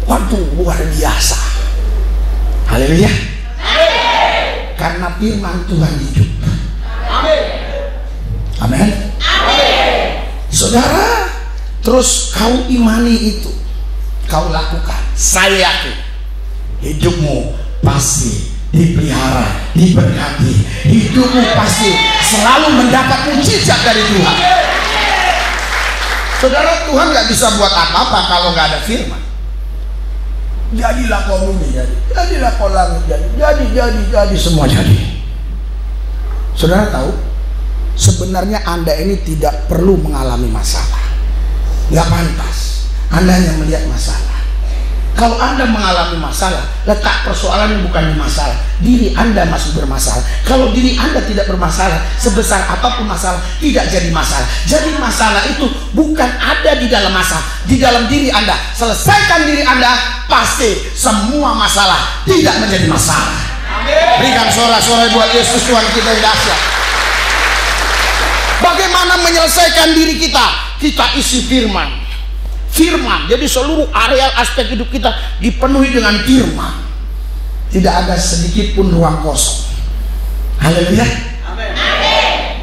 Waduh, luar biasa. Haleluya. Karena firman Tuhan hidup. Amin. Saudara, terus kau imani itu, kau lakukan. Saya yakin hidupmu pasti dipelihara, diberkati. Hidupmu pasti selalu mendapat mujizat dari Tuhan. Saudara, Tuhan nggak bisa buat apa-apa kalau nggak ada firman. Jadilah kau bumi jadi, jadilah kau langit jadi, semua jadi. Saudara tahu, sebenarnya Anda ini tidak perlu mengalami masalah. Nggak pantas. Anda hanya melihat masalah. Kalau Anda mengalami masalah, letak persoalannya bukan di masalah. Diri Anda masih bermasalah. Kalau diri Anda tidak bermasalah, sebesar apapun masalah, tidak jadi masalah. Jadi masalah itu bukan ada di dalam masalah, di dalam diri Anda. Selesaikan diri Anda, pasti semua masalah tidak menjadi masalah. Amin. Berikan sorak-sorai buat Yesus Tuhan kita yang dahsyat. Bagaimana menyelesaikan diri kita? Kita isi firman. Firman, jadi seluruh areal aspek hidup kita dipenuhi dengan firman. Tidak ada sedikit pun ruang kosong. Haleluya.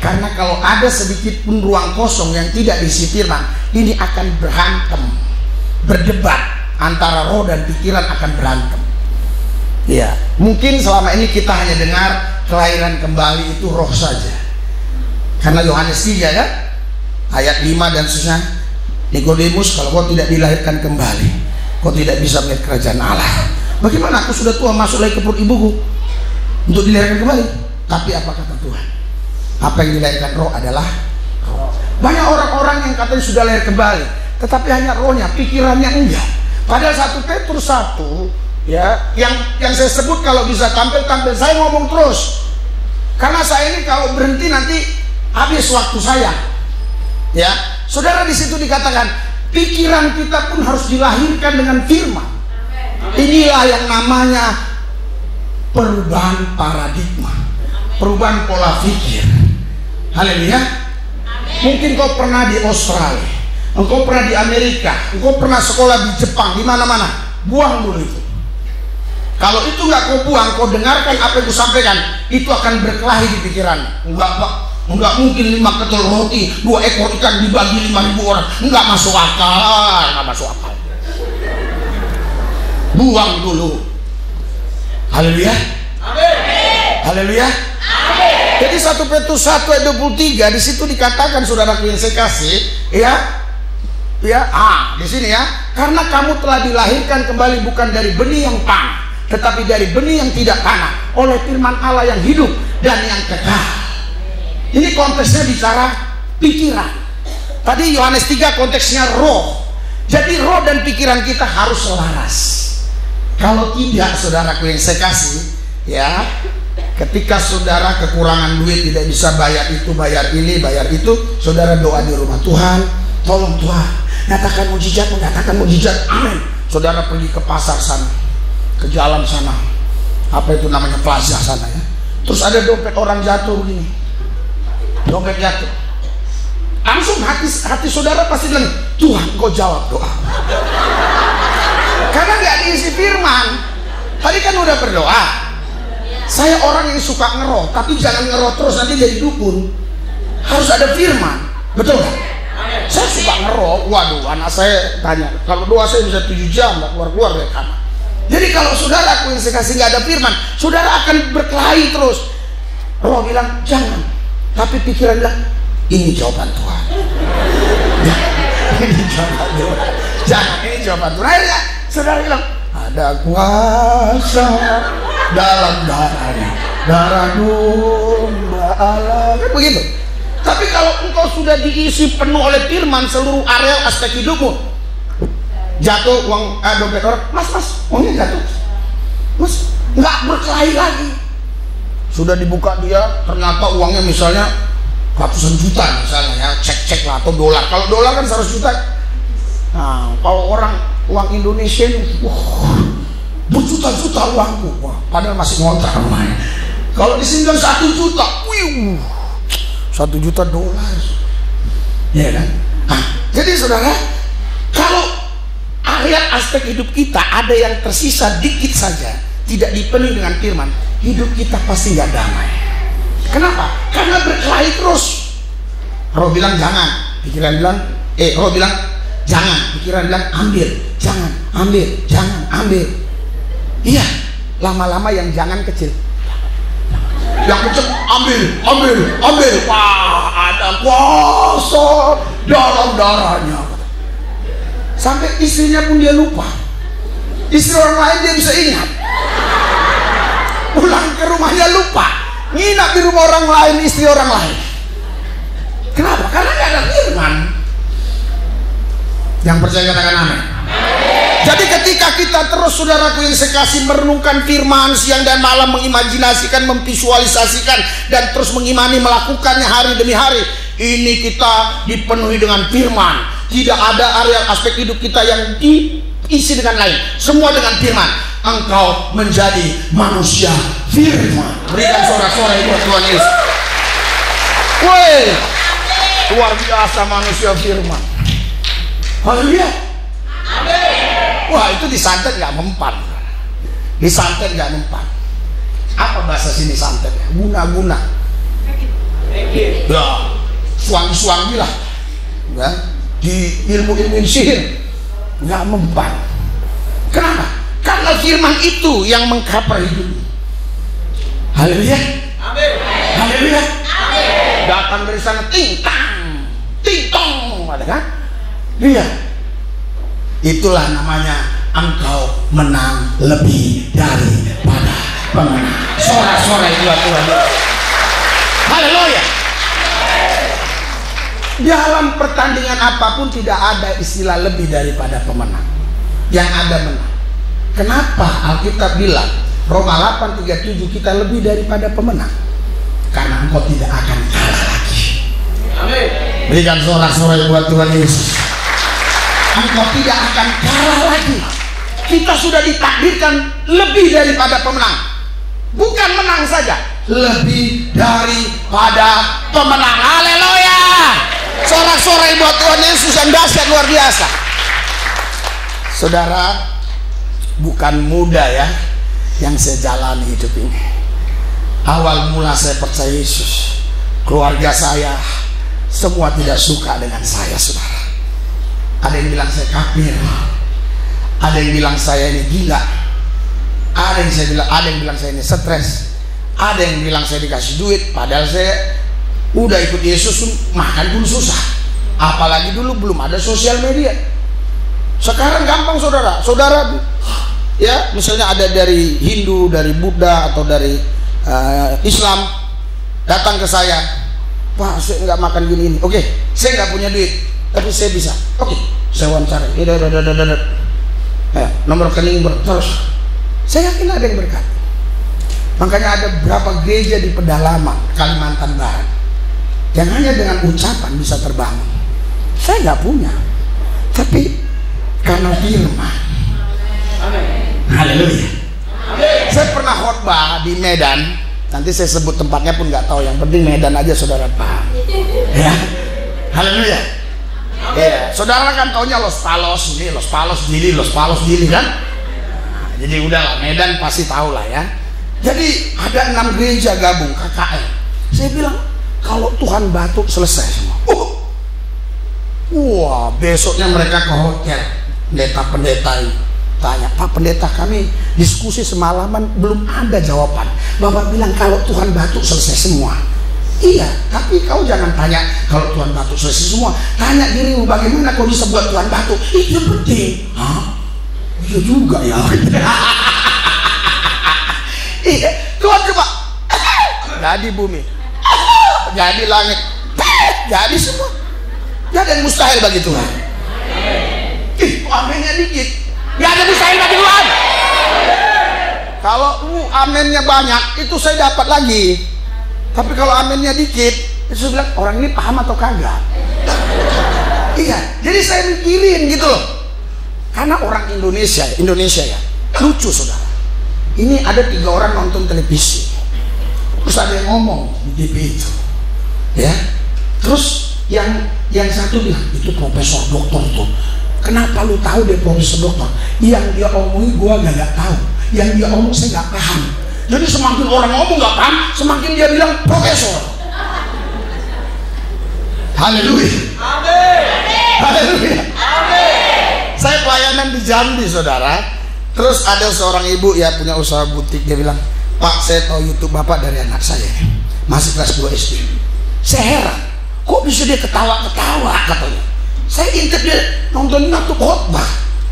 Karena kalau ada sedikit pun ruang kosong yang tidak diisi firman, ini akan berantem, berdebat, antara roh dan pikiran akan berantem. Ya, mungkin selama ini kita hanya dengar kelahiran kembali itu roh saja. Karena Yohanes 3 kan, ayat 5 dan seterusnya. Nikodemus, kalau kau tidak dilahirkan kembali, kau tidak bisa melihat kerajaan Allah. Bagaimana aku sudah tua masuk lagi ke perut ibuku untuk dilahirkan kembali? Tapi apa kata Tuhan? Apa yang dilahirkan roh adalah roh. Banyak orang-orang yang katanya sudah lahir kembali, tetapi hanya rohnya, pikirannya enggak. Padahal 1 Petrus 1 ya, yang saya sebut kalau bisa tampil saya ngomong terus. Karena saya ini kalau berhenti nanti habis waktu saya. Ya, saudara, di situ dikatakan pikiran kita pun harus dilahirkan dengan firman. Inilah yang namanya perubahan paradigma, perubahan pola pikir. Haleluya. Mungkin kau pernah di Australia, engkau pernah di Amerika, engkau pernah sekolah di Jepang, di mana-mana. Buang dulu itu. Kalau itu nggak kau buang, kau dengarkan apa yang ku sampaikan, itu akan berkelahi di pikiran. Enggak Pak, enggak mungkin 5 ketel roti, 2 ekor ikan dibagi 5.000 orang. Enggak masuk akal, enggak masuk akal. Buang dulu. Haleluya. Amin. Haleluya. Amin. Jadi 1 Petrus 1 ayat 23 di situ dikatakan, saudaraku yang saya kasih, di sini ya, karena kamu telah dilahirkan kembali bukan dari benih yang panah, tetapi dari benih yang tidak panah, oleh firman Allah yang hidup dan yang kekal. Ini konteksnya bicara pikiran. Tadi Yohanes 3 konteksnya roh. Jadi roh dan pikiran kita harus selaras. Kalau tidak, saudaraku yang saya kasih, ya, ketika saudara kekurangan duit, tidak bisa bayar itu, bayar ini, bayar itu, saudara doa di rumah, Tuhan, tolong Tuhan, nyatakan mujizat, amin. Saudara pergi ke pasar sana, ke jalan sana, apa itu namanya, plaza sana ya. Terus ada dompet orang jatuh begini, dompet jatuh, langsung hati saudara pasti bilang, Tuhan, kau jawab doa. Karena nggak diisi firman. Tadi kan udah berdoa. Saya orang yang suka ngeroh, tapi jangan ngeroh terus nanti jadi dukun. Harus ada firman, betul nggak? Saya suka ngeroh. Waduh, anak saya tanya, kalau doa saya bisa 7 jam nggak keluar dari kamar. Jadi kalau saudaraku yang saya kasih nggak ada firman, saudara akan berkelahi terus. Roh bilang jangan, tapi pikiran bilang ini jawaban Tuhan. Ini jawaban Tuhan. Jangan, ini jawaban Tuhan. Akhirnya saudara bilang ada kuasa dalam darahnya, darah domba Allah, kan begitu. Tapi kalau engkau sudah diisi penuh oleh firman, seluruh area aspek hidupmu, jatuh uang dompet orang, mas uangnya jatuh, mas nggak berkelahi lagi. Sudah dibuka dia, ternyata uangnya misalnya ratusan juta misalnya ya, cek lah, atau dolar. Kalau dolar kan 100 juta. Nah, kalau orang uang Indonesia ini, berjuta-juta uangku, padahal masih ngontrak rumahnya. Kalau di sini kan 1 juta, 1 juta dolar, ya kan? Nah, jadi saudara, kalau area aspek hidup kita ada yang tersisa dikit saja, tidak dipenuhi dengan firman, hidup kita pasti nggak damai. Kenapa? Karena berkelahi terus. Roh bilang jangan, pikiran bilang, roh bilang jangan, pikiran bilang ambil, jangan, ambil, jangan, ambil. Iya, lama-lama yang jangan kecil, yang kecil ambil. Wah, ada kuasa dalam darahnya. Sampai istrinya pun dia lupa. Istri orang lain dia bisa ingat. Pulang ke rumahnya lupa. Nginap di rumah orang lain, istri orang lain. Kenapa? Karena nggak ada firman. Yang percaya katakan amin. Jadi ketika kita terus, saudaraku yang saya kasih, merenungkan firman siang dan malam, mengimajinasikan, memvisualisasikan, dan terus mengimani, melakukannya hari demi hari, ini kita dipenuhi dengan firman. Tidak ada area aspek hidup kita yang diisi dengan lain, semua dengan firman. Engkau menjadi manusia firman. Berikan sorak-sorai buat Tuhan Yesus. Woi, luar biasa manusia firman. Haleluya. Wah, itu disantet nggak mempan. Disantet nggak mempan. Apa bahasa sini santet? Guna-guna. Ya, suang-suang lah. Ya, di ilmu-ilmu sihir nggak mempan. Kenapa? Karena firman itu yang mengcover hidup. Haleluya. Amin. Haleluya. Amin. Datang dari sana ting-tang, ting-tong, ada kan? Iya. Itulah namanya engkau menang lebih daripada pemenang. Sorak-sorai buat Tuhan. Haleluya. Dalam pertandingan apapun tidak ada istilah lebih daripada pemenang. Yang ada menang. Kenapa Alkitab bilang Roma 8:37 kita lebih daripada pemenang? Karena engkau tidak akan kalah lagi. Amin. Berikan sorak-sorai buat Tuhan Yesus. Engkau tidak akan kalah lagi. Kita sudah ditakdirkan lebih daripada pemenang. Bukan menang saja, lebih daripada pemenang. Haleluya. Sorak-sorai buat Tuhan Yesus yang dahsyat luar biasa. Saudara, bukan mudah ya. yang saya jalani hidup ini. Awal mula saya percaya Yesus, keluarga saya semua tidak suka dengan saya, saudara. Ada yang bilang saya kafir, ada yang bilang saya ini gila, ada yang bilang saya ini stres, ada yang bilang saya dikasih duit, padahal saya udah ikut Yesus makan pun susah. Apalagi dulu belum ada sosial media. Sekarang gampang, saudara ya, misalnya ada dari Hindu, dari Buddha atau dari Islam datang ke saya, Pak, saya nggak makan gini. Oke, saya nggak punya duit, tapi saya bisa. Oke, saya wawancara. Nomor rekening terus. Saya yakin ada yang berkat. Makanya ada berapa gereja di pedalaman Kalimantan Barat yang hanya dengan ucapan bisa terbangun. Saya nggak punya, tapi karena firman. Haleluya. Saya pernah khotbah di Medan, nanti saya sebut tempatnya pun nggak tahu, yang penting Medan aja saudara paham. Ya, haleluya. Ya, saudara kan taunya Los Palos Gili kan. Jadi udahlah, Medan pasti tahu lah ya. Jadi ada 6 gereja gabung KKN. Saya bilang kalau Tuhan batu selesai semua. Wah, besoknya mereka ke hotel. Pendeta tanya, Pak Pendeta, kami diskusi semalaman belum ada jawaban. Bapak bilang kalau Tuhan batu selesai semua. Iya, tapi kau jangan tanya kalau Tuhan batu selesai semua. Tanya dirimu, bagaimana kau bisa buat Tuhan batu? Itu penting. Hah? Iya juga ya. Iya, Tuhan coba jadi bumi, jadi langit, jadi semua. Gak ada yang mustahil bagi Tuhan. Amennya dikit, gak ada mustahil bagi Tuhan. Kalau amennya banyak, itu saya dapat lagi. Tapi kalau amennya dikit, itu saya bilang orang ini paham atau kagak. Iya, jadi saya mikirin gitu loh. Karena orang Indonesia ya, lucu saudara. Ini ada 3 orang nonton televisi, terus ada yang ngomong di TV itu, ya. Terus yang satu bilang, itu profesor doktor tuh. Kenapa lu tahu dia profesor doktor? Yang dia omongin gua gak tahu, yang dia omong saya gak paham. Jadi semakin orang ngomong gak paham, semakin dia bilang profesor. Haleluya. Amin. Haleluya. Amin. Saya pelayanan di Jambi, saudara. Terus ada seorang ibu ya punya usaha butik, dia bilang, Pak, saya tahu YouTube Bapak dari anak saya, masih kelas 2 SD. Saya heran, kok bisa dia ketawa-ketawa katanya. Saya intip dia nontonin waktu khotbah.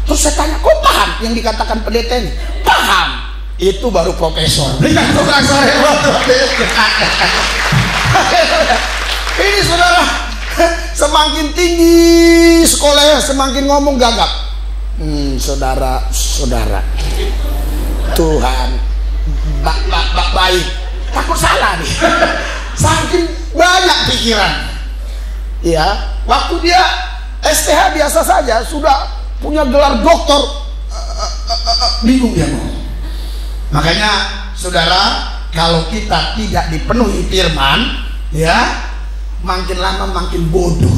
Terus saya tanya, kok paham yang dikatakan pendeta ini? Paham. Itu baru profesor. Ini saudara, semakin tinggi sekolahnya, semakin ngomong gagap. Saudara, Tuhan baik, takut salah nih. Saking banyak pikiran. Ya, waktu dia STH biasa saja, sudah punya gelar doktor, bingung dia mau. Makanya saudara, kalau kita tidak dipenuhi firman, ya, makin lama makin bodoh.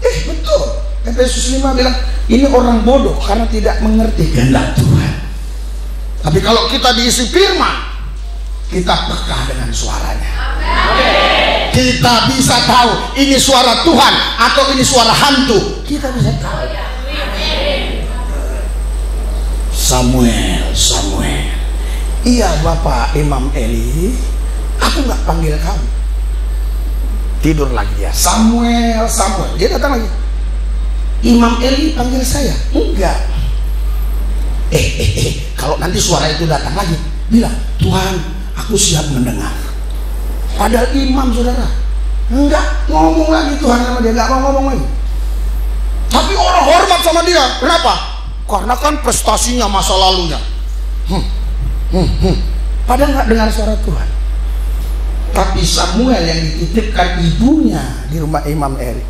Betul. Efesus 5 bilang, ini orang bodoh karena tidak mengerti kehendak Tuhan. Tapi kalau kita diisi firman, kita peka dengan suaranya. Amen. Kita bisa tahu ini suara Tuhan atau ini suara hantu. Kita bisa tahu. Samuel. Iya Bapak Imam Eli, aku nggak panggil kamu. Tidur lagi dia. Samuel. Dia datang lagi. Imam Eli panggil saya. Enggak. Kalau nanti suara itu datang lagi, bilang, Tuhan, aku siap mendengar. Padahal imam, saudara, enggak ngomong lagi Tuhan sama dia, enggak mau ngomong lagi. Tapi orang hormat sama dia. Kenapa? Karena kan prestasinya masa lalunya. Padahal enggak dengar suara Tuhan. Tapi Samuel yang dititipkan ibunya di rumah Imam Eli,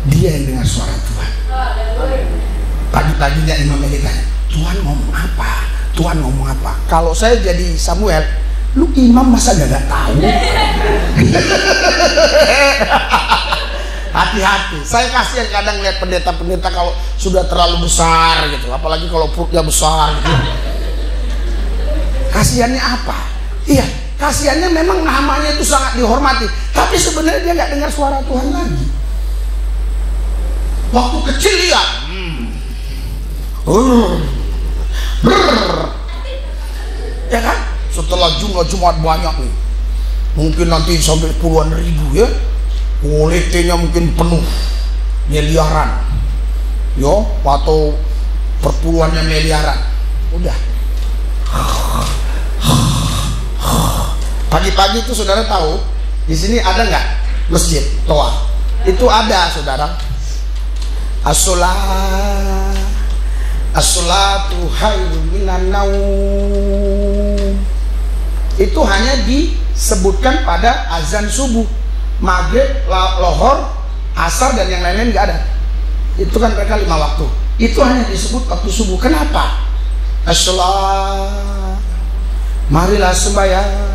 dia yang dengar suara Tuhan. Pagi-paginya Imam Eli tanya, Tuhan ngomong apa? Tuhan ngomong apa? Kalau saya jadi Samuel, lu imam masa gak tahu? Hati-hati. Saya kasihan kadang lihat pendeta-pendeta kalau sudah terlalu besar gitu, apalagi kalau perutnya besar gitu. Kasihannya apa? Iya, kasihannya memang namanya itu sangat dihormati, tapi sebenarnya dia nggak dengar suara Tuhan lagi. Waktu kecil lihat, ya kan? Setelah jumlah Jumat banyak nih, mungkin nanti sampai puluhan ribu ya, kualitnya mungkin penuh, miliaran, yo, atau perpuluhannya miliaran, udah. Pagi-pagi itu saudara tahu, di sini ada nggak masjid toa? Itu ada, saudara. As-salatu khairun minan naum. Itu hanya disebutkan pada azan subuh, maghrib, lohor, asar dan yang lain-lain nggak ada. Itu kan mereka 5 waktu. Itu hanya disebut waktu subuh. Kenapa? As-salat, marilah sembahyang.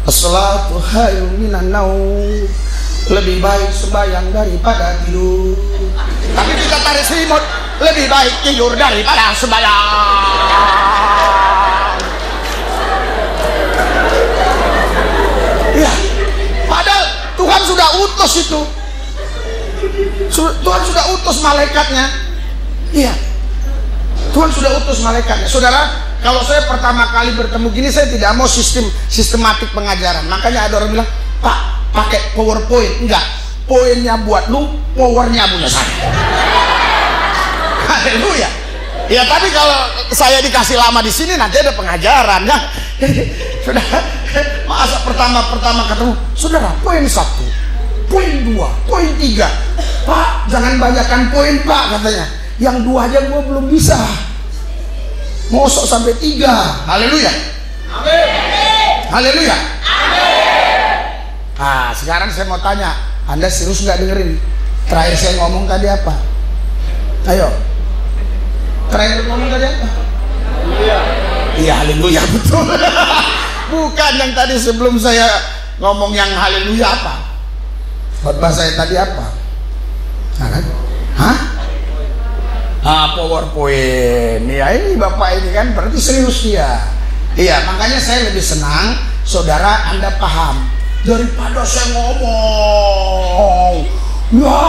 As-salatu khairun minan naum. Lebih baik sembahyang daripada tidur. Tapi kita tarik selimut, lebih baik tidur daripada sembahyang. Ya, padahal Tuhan sudah utus itu. Tuhan sudah utus malaikatnya. Iya, Tuhan sudah utus malaikatnya. Saudara, kalau saya pertama kali bertemu gini, saya tidak mau sistematik pengajaran. Makanya ada orang bilang, Pak, pakai PowerPoint. Enggak, poinnya buat lu, powernya punya saya. Haleluya. Ya, tapi kalau saya dikasih lama di sini nanti ada pengajaran ya. Saudara, masa pertama ketemu, saudara, poin 1, poin 2, poin 3. Pak, jangan banyakkan poin, Pak, katanya. Yang 2 aja gua belum bisa. Mosok sampai 3. Haleluya. Amin. Haleluya. Nah, sekarang saya mau tanya, Anda serius nggak dengerin? Terakhir saya ngomong tadi apa? Ayo. Terakhir ngomong tadi apa? Iya, haleluya, betul. Bukan yang tadi sebelum saya ngomong yang haleluya apa? Khotbah saya tadi apa? Nah, kan? Hah? PowerPoint. Ya, ini Bapak ini kan berarti serius dia. Iya, makanya saya lebih senang saudara Anda paham daripada saya ngomong. Ya,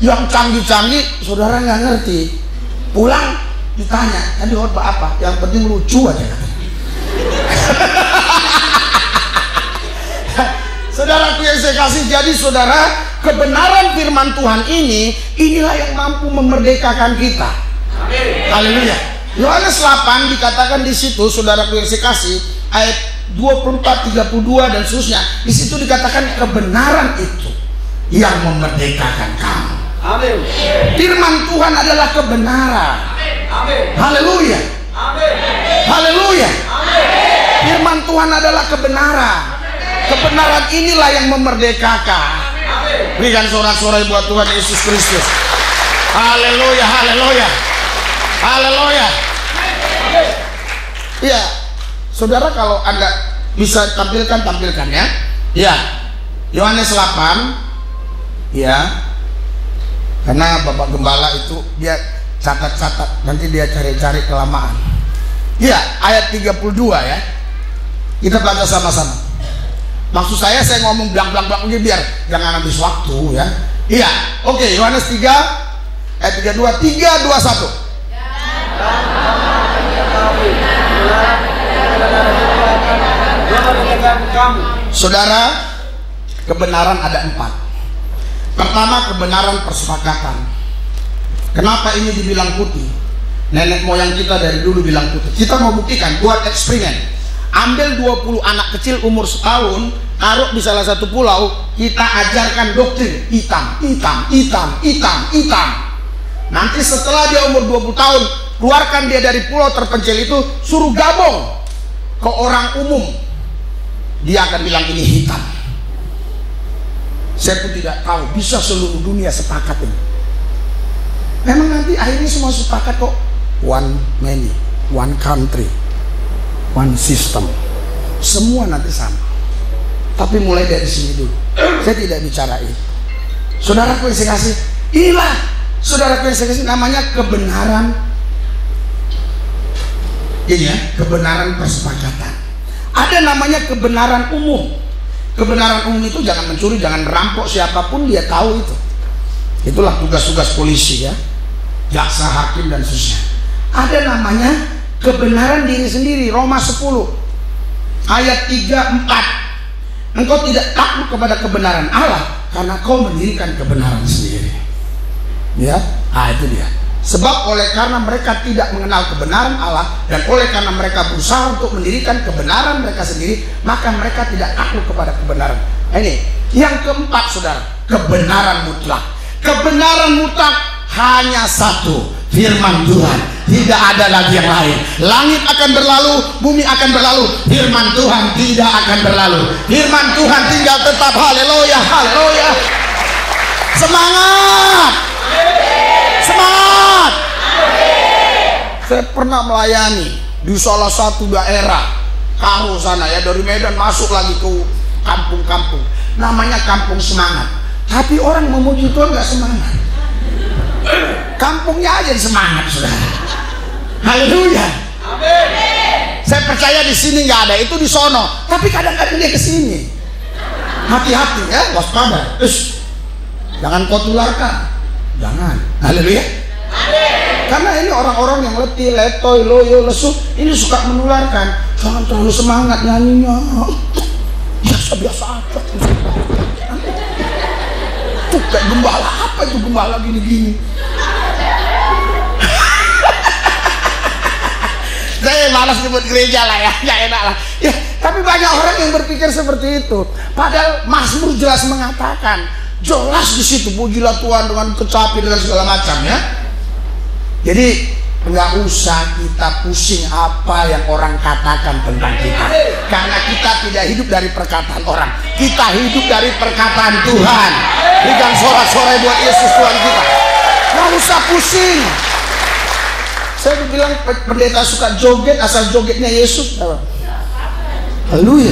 yang canggih-canggih saudara nggak ngerti. Pulang ditanya, tadi khotbah apa? Yang penting lucu aja. Saudaraku yang saya kasih, jadi saudara, kebenaran firman Tuhan ini, inilah yang mampu memerdekakan kita. Haleluya. Yohanes 8 dikatakan di situ, saudaraku yang saya kasih, ayat 24, 32 dan seterusnya. Di situ dikatakan kebenaran itu yang memerdekakan kamu. Amin. Firman Tuhan adalah kebenaran. Amin. Haleluya. Amin. Haleluya. Amin. Firman Tuhan adalah kebenaran. Kebenaran inilah yang memerdekakan. Amin. Berikan sorak-sorai buat Tuhan Yesus Kristus. Haleluya, haleluya. Haleluya. Ya, saudara, kalau Anda bisa tampilkan ya. Ya, Yohanes 8. Ya, karena Bapak Gembala itu dia catat-catat, nanti dia cari-cari kelamaan. Ya, ayat 32 ya. Kita baca sama-sama. Maksud saya ngomong blang-blang ini biar jangan habis waktu ya. Iya, oke, Yohanes 3 ayat 32, 3, 2, 1. Saudara, kebenaran ada 4. Pertama, kebenaran persepakatan. Kenapa ini dibilang putih? Nenek moyang kita dari dulu bilang putih. Kita mau buktikan, buat eksperimen. Ambil 20 anak kecil umur setahun, taruh di salah satu pulau, kita ajarkan doktrin hitam, hitam, hitam, hitam, hitam. Nanti setelah dia umur 20 tahun, keluarkan dia dari pulau terpencil itu, suruh gabung ke orang umum. Dia akan bilang ini hitam. Saya pun tidak tahu, bisa seluruh dunia sepakat ini. Memang nanti akhirnya semua sepakat kok. One many, one country, one system. Semua nanti sama. Tapi mulai dari sini dulu. Saya tidak bicara itu. Saudaraku yang saya kasih, inilah saudaraku yang saya kasih, namanya kebenaran ini ya, kebenaran persepakatan. Ada namanya kebenaran umum. Kebenaran umum itu jangan mencuri, jangan merampok, siapapun dia tahu itu. Itulah tugas-tugas polisi ya, jaksa, hakim dan seterusnya. Ada namanya kebenaran diri sendiri. Roma 10 ayat 3-4. Engkau tidak takluk kepada kebenaran Allah karena kau mendirikan kebenaran sendiri. Ya, itu dia. Sebab oleh karena mereka tidak mengenal kebenaran Allah dan oleh karena mereka berusaha untuk mendirikan kebenaran mereka sendiri, maka mereka tidak takluk kepada kebenaran. Ini yang keempat, saudara, kebenaran mutlak. Kebenaran mutlak hanya satu, firman Tuhan. Tidak ada lagi yang lain. Langit akan berlalu, bumi akan berlalu, firman Tuhan tidak akan berlalu. Firman Tuhan tinggal tetap. Haleluya, haleluya. Semangat, semangat. Saya pernah melayani di salah satu daerah Karo sana ya, dari Medan masuk lagi ke kampung-kampung, namanya Kampung Semangat. Tapi orang memuji Tuhan nggak semangat. Kampungnya aja semangat, saudara. Haleluya. Saya percaya di sini nggak ada, itu di sono. Tapi kadang-kadang dia ke sini. Hati-hati ya, waspada. Jangan kau tularkan. Jangan. Haleluya. Karena ini orang-orang yang letih, letoy, loyo, lesu, ini suka menularkan. Jangan terlalu semangat nyanyinya. Biasa-biasa aja. Tuh kayak gembala, apa itu gembala gini-gini. Saya malas nyebut gereja lah ya, nggak enak lah. Ya, tapi banyak orang yang berpikir seperti itu. Padahal Mazmur jelas mengatakan, jelas di situ pujilah Tuhan dengan kecapi dan segala macam ya. Jadi nggak usah kita pusing apa yang orang katakan tentang kita, karena kita tidak hidup dari perkataan orang, kita hidup dari perkataan Tuhan. Berikan sorak-sorai buat Yesus Tuhan kita. Nggak usah pusing. Saya bilang pendeta suka joget, asal jogetnya Yesus. Haleluya.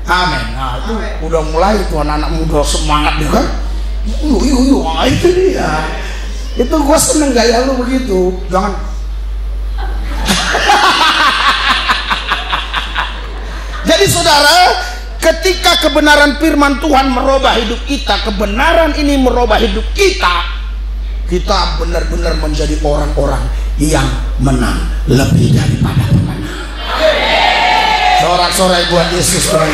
Amin. Nah itu udah mulai tuh anak-anak muda semangat dia kan. Yuk, itu dia. Itu gue seneng gaya lu begitu. Jangan. Jadi saudara, ketika kebenaran firman Tuhan merubah hidup kita, kebenaran ini merubah hidup kita, kita benar-benar menjadi orang-orang yang menang lebih daripada pemenang. Sorak-sorai buat Yesus Tuhan.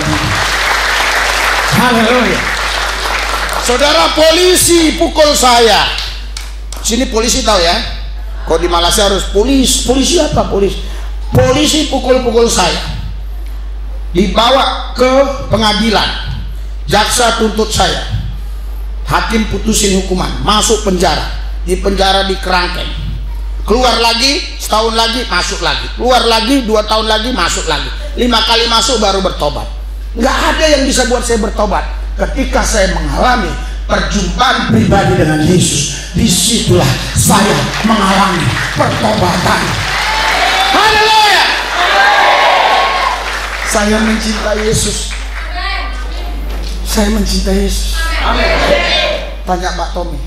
Haleluya. Saudara, polisi pukul saya. Sini polisi tahu ya. Kok di Malaysia harus polisi apa? Polisi pukul-pukul saya. Dibawa ke pengadilan. Jaksa tuntut saya. Hakim putusin hukuman, masuk penjara. Di penjara di kerangkeng. Keluar lagi, setahun lagi, masuk lagi. Keluar lagi, 2 tahun lagi, masuk lagi. 5 kali masuk baru bertobat. Nggak ada yang bisa buat saya bertobat. Ketika saya mengalami perjumpaan pribadi dengan Yesus, disitulah saya mengalami pertobatan. Haleluya. Saya mencintai Yesus. Saya mencintai Yesus. Tanya Pak Tommy.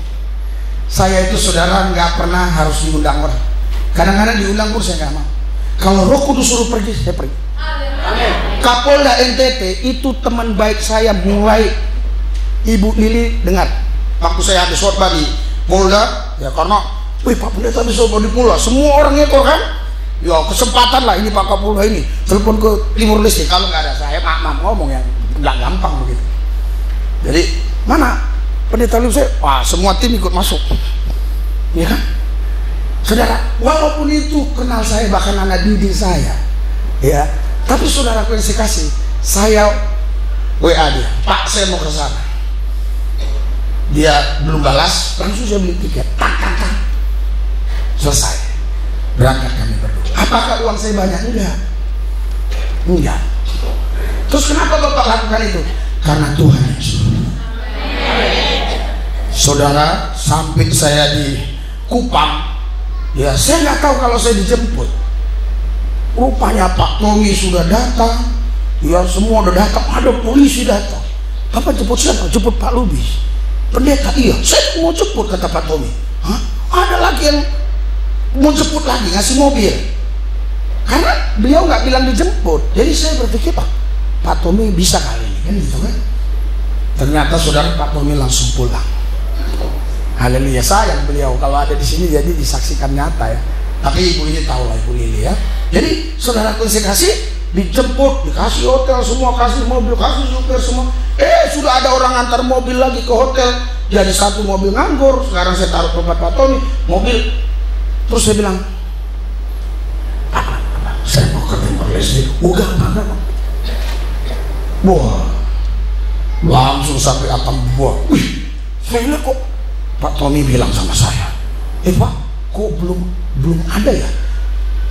Saya itu saudara nggak pernah harus diundang orang. Kadang-kadang diundang pun saya nggak mau. Kalau Roh Kudus suruh pergi, saya pergi. Kapolda NTT itu teman baik saya mulai Ibu Lili dengar waktu saya habis khotbah di Polda ya, karena Pak Pendeta habis khotbah di Polda, semua orang ekor kan ya, kesempatan lah ini Pak Kapolda ini telepon ke Timur Leste. Kalau nggak ada saya maaf ngomong yang nggak gampang begitu. Jadi mana pendeta lu saya, wah semua tim ikut masuk ya kan saudara. Walaupun itu kenal saya, bahkan anak didik saya ya, tapi saudara yang saya kasih, saya WA dia, Pak saya mau ke sana. Dia belum balas, langsung saya beli tiket, tak. Selesai, berangkat kami berdua. Apakah uang saya banyak? Enggak. Terus kenapa Bapak lakukan itu? Karena Tuhan yang suruh. Saudara, sampai saya di Kupang, ya saya nggak tahu kalau saya dijemput. Rupanya Pak Tommy sudah datang, ya semua udah datang, ada polisi datang. Bapak jemput siapa? Jemput Pak Lubis. Pendeta, iya, saya mau jemput, kata Pak Tommy. Hah? Ada lagi yang mau jemput lagi, ngasih mobil. karena beliau nggak bilang dijemput. Jadi saya berpikir Pak Tommy bisa kali ini kan gitu kan. Ternyata saudara Pak Tommy langsung pulang. Haleluya, sayang beliau kalau ada di sini jadi disaksikan nyata ya. Tapi ibu ini tahu lah, Ibu Lili ya. Jadi saudara kasih dijemput, dikasih hotel semua, kasih mobil, kasih supir semua. Sudah ada orang antar mobil lagi ke hotel. Jadi satu mobil nganggur. Sekarang saya taruh tempat Pak Tommy mobil. Terus saya bilang, Pak, saya mau ke Timor Leste. Udah mana? Wah, langsung sampai Atang Buah. Wih, saya lihat kok Pak Tommy bilang sama saya, Pak, kok belum ada ya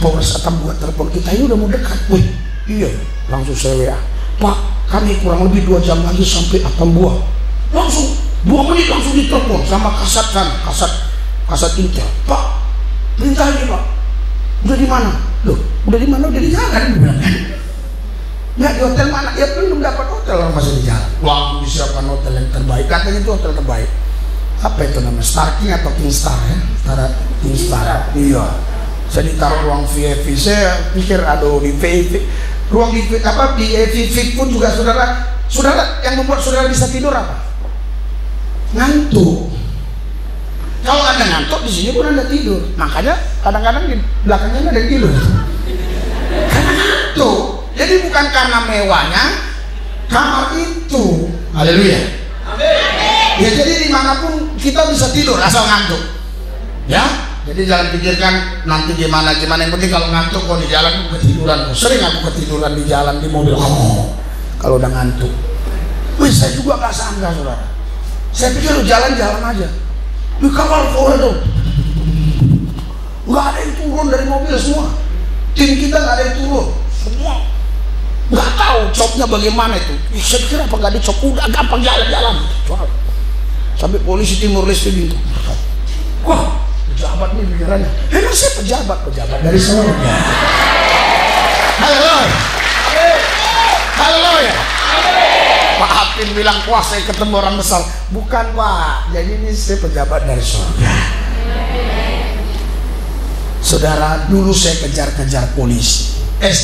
Polres Atang Buah telepon kita, ini udah mau dekat. Wih, iya. Langsung saya WA, Pak, kami kurang lebih 2 jam lagi sampai Atang Buah. Langsung 2 menit langsung ditelepon sama kasat Intel. Pak, perintah ini Pak, udah di mana? Loh, udah di mana? Udah di jalan, bilang kan? Nggak di hotel mana? Ya belum dapat hotel, orang masih di jalan. Langsung disiapkan hotel yang terbaik, katanya itu hotel terbaik. Apa itu namanya? Star King atau King Star ya? King Star. Iya. Saya ditaruh ruang VIP. Saya pikir aduh di VIP, ruang VIP apa di VIP pun juga saudara yang membuat saudara bisa tidur apa? Ngantuk. Kalau ada ngantuk di sini pun ada tidur. Makanya kadang-kadang di belakangnya ada yang tidur. Karena ngantuk. Jadi bukan karena mewahnya kamar itu. Haleluya. Ya jadi dimanapun kita bisa tidur asal ngantuk. Ya. Jadi jangan pikirkan nanti gimana. Yang penting kalau ngantuk kok di jalan ketiduran. Sering aku ketiduran di jalan di mobil. Kalau udah ngantuk. Wih, saya juga nggak sangka saudara. Saya pikir lu jalan-jalan aja. Di kapal sore dong. Nggak ada yang turun dari mobil semua. Tim kita nggak ada yang turun. Semua. Nggak tahu copnya bagaimana itu. Saya pikir apa nggak dicop, udah gampang jalan-jalan. Sampai polisi Timor Leste gitu. Wah, pejabat nih pikirannya. Emang saya pejabat dari surga. Haleluya. Haleluya. Pak Hakim bilang, wah saya ketemu orang besar. Bukan Pak, jadi ini saya pejabat dari surga. Saudara, dulu saya kejar-kejar polisi.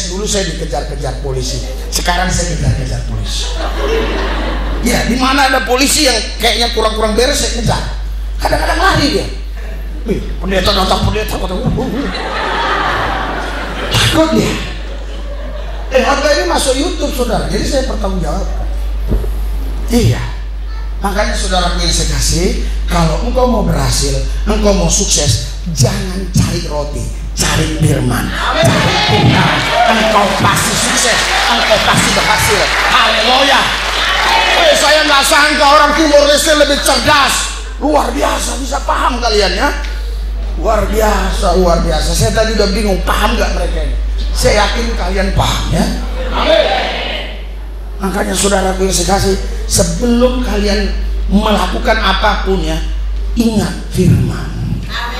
Dulu saya dikejar-kejar polisi. Sekarang saya kejar-kejar polisi. Ya, di mana ada polisi yang kayaknya kurang-kurang beres saya kejar. Kadang-kadang lari dia. Pendeta nonton pendeta. Takut dia. Harga ini masuk YouTube saudara. Jadi saya bertanggung jawab. Iya. Makanya saudara yang saya kasih, kalau engkau mau berhasil, engkau mau sukses, jangan cari roti, cari firman, cari Tuhan. Engkau pasti sukses, engkau pasti berhasil. Haleluya. Saya nggak sangka orang Timor Leste lebih cerdas, luar biasa, bisa paham kalian ya, luar biasa, luar biasa. Saya tadi udah bingung, paham nggak mereka ini? Saya yakin kalian paham ya. Amin. Makanya saudara yang saya kasih, sebelum kalian melakukan apapun ya, ingat firman.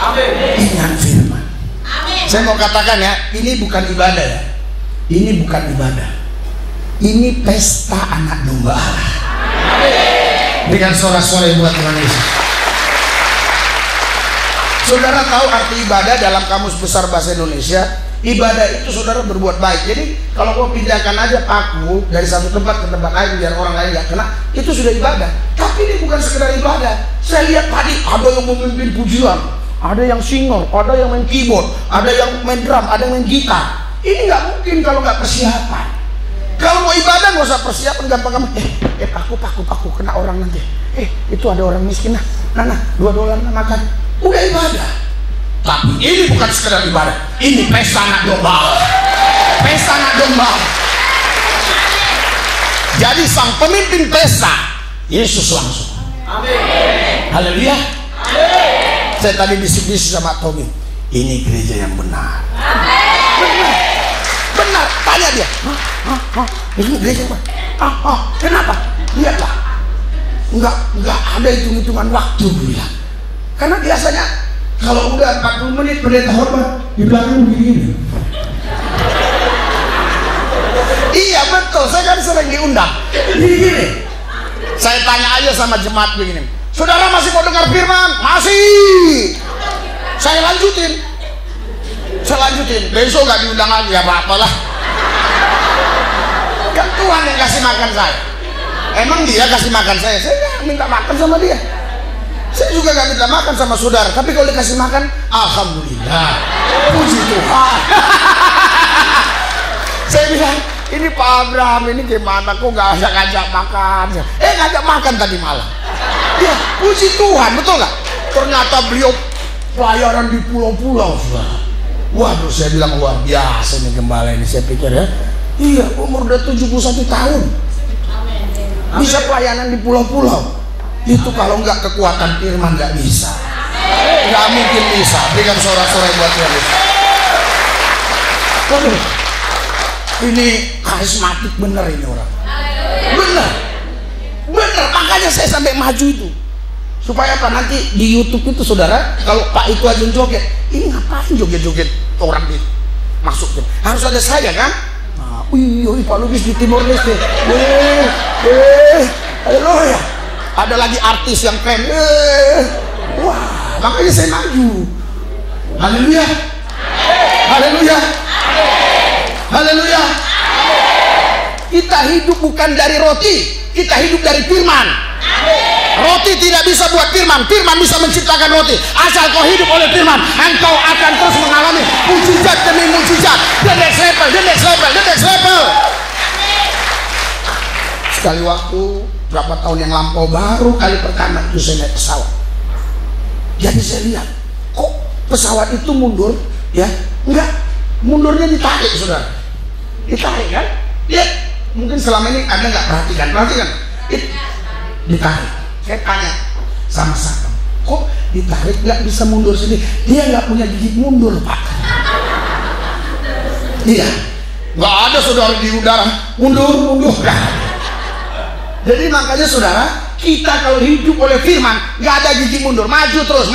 Amin. Ingat firman. Amin. Saya mau katakan ya, ini bukan ibadah ya, ini bukan ibadah, ini pesta anak domba Allah. Dengan sorak-sorai buat Tuhan Yesus. Saudara tahu arti ibadah dalam Kamus Besar Bahasa Indonesia? Ibadah itu saudara berbuat baik. Jadi kalau kau pindahkan aja paku dari satu tempat ke tempat lain biar orang lain nggak kena, itu sudah ibadah. Tapi ini bukan sekedar ibadah. Saya lihat tadi ada yang memimpin pujian, ada yang singer, ada yang main keyboard, ada yang main drum, ada yang main gitar. Ini nggak mungkin kalau nggak persiapan. Kalau mau ibadah nggak usah persiapan, gampang-gampang. Paku kena orang nanti. Itu ada orang miskin nah $2 makan. Udah ibadah. Tapi ini bukan sekedar ibadah. Ini pesta anak domba. Pesta anak domba. Jadi sang pemimpin pesta Yesus langsung. Amin. Haleluya. Amin. Saya tadi bisik-bisik sama Tommy. Ini gereja yang benar. Benar. Tanya dia. Ini gereja apa? Kenapa? Lihatlah. Enggak ada hitung-hitungan waktu dia. Karena biasanya kalau udah 40 menit pendeta hormat di belakang begini. Iya betul, saya kan sering diundang. Gini. Saya tanya aja sama jemaat begini. Saudara masih mau dengar firman? Masih. Saya lanjutin. Saya lanjutin, besok nggak diundang lagi, ya apa-apalah. Kan Tuhan yang kasih makan saya. Emang dia kasih makan saya nggak minta makan sama dia. Saya juga nggak minta makan sama saudara, tapi kalau dikasih makan, alhamdulillah, puji Tuhan. Saya bilang, ini Pak Abraham ini gimana, kok nggak ngajak makan? Ngajak makan tadi malam. Ya, puji Tuhan, betul nggak? Ternyata beliau pelayaran di pulau-pulau. Waduh, saya bilang luar biasa nih gembala ini. Saya pikir ya, iya, umur udah 71 tahun, bisa pelayanan di pulau-pulau. Itu kalau nggak kekuatan firman nggak bisa, nggak mungkin bisa. Berikan sorak-sorai buat Tuhan. Waduh, ini karismatik bener ini orang, bener. Makanya saya sampai maju itu, supaya apa, nanti di YouTube itu saudara, kalau Pak itu aja joget, ini ngapain joget-joget orang di masukin, harus ada saya kan. Nah, Pak Lubis di Timor Leste, haleluya. Ada lagi artis yang keren, wah, makanya saya maju. Haleluya, haleluya, haleluya. Kita hidup bukan dari roti, kita hidup dari firman. Roti tidak bisa buat firman, firman bisa menciptakan roti. Asal kau hidup oleh firman, engkau akan terus mengalami mujizat demi mujizat. The next level, the next level, the next level. Sekali waktu berapa tahun yang lampau, baru kali pertama itu saya naik pesawat. Jadi saya lihat, kok pesawat itu mundur, ya? Enggak, mundurnya ditarik, saudara. Ditarik kan? Lihat, mungkin selama ini Anda nggak perhatikan. Ditarik. Saya tanya sama satpam, kok ditarik nggak bisa mundur sendiri? Dia nggak punya gigi mundur, Pak. Iya, nggak ada saudara di udara mundur. Jadi makanya saudara, kita kalau hidup oleh firman, nggak ada gigi mundur, maju terus.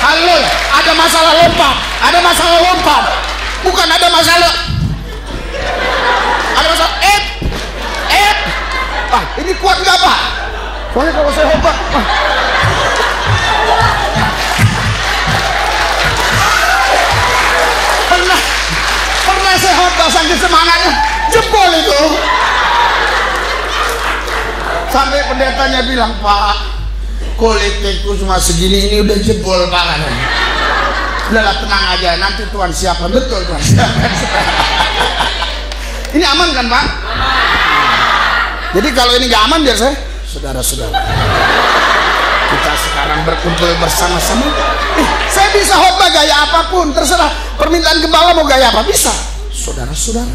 Haleluya. Ada masalah lompat, bukan ada masalah. Ini kuat nggak Pak? Soalnya kalau saya hebat, pernah saya hebat saking semangatnya, jebol itu. Sampai pendetanya bilang, Pak, kulitikku cuma segini, ini udah jebol Pak. Udahlah, tenang aja, nanti Tuhan siapa. Betul Tuhan siapa. Ini aman kan Pak? Jadi kalau ini nggak aman, biar saya, saudara-saudara, kita sekarang berkumpul bersama-sama. Saya bisa khotbah gaya apapun, terserah. Permintaan gembala mau gaya apa, bisa. Saudara-saudara.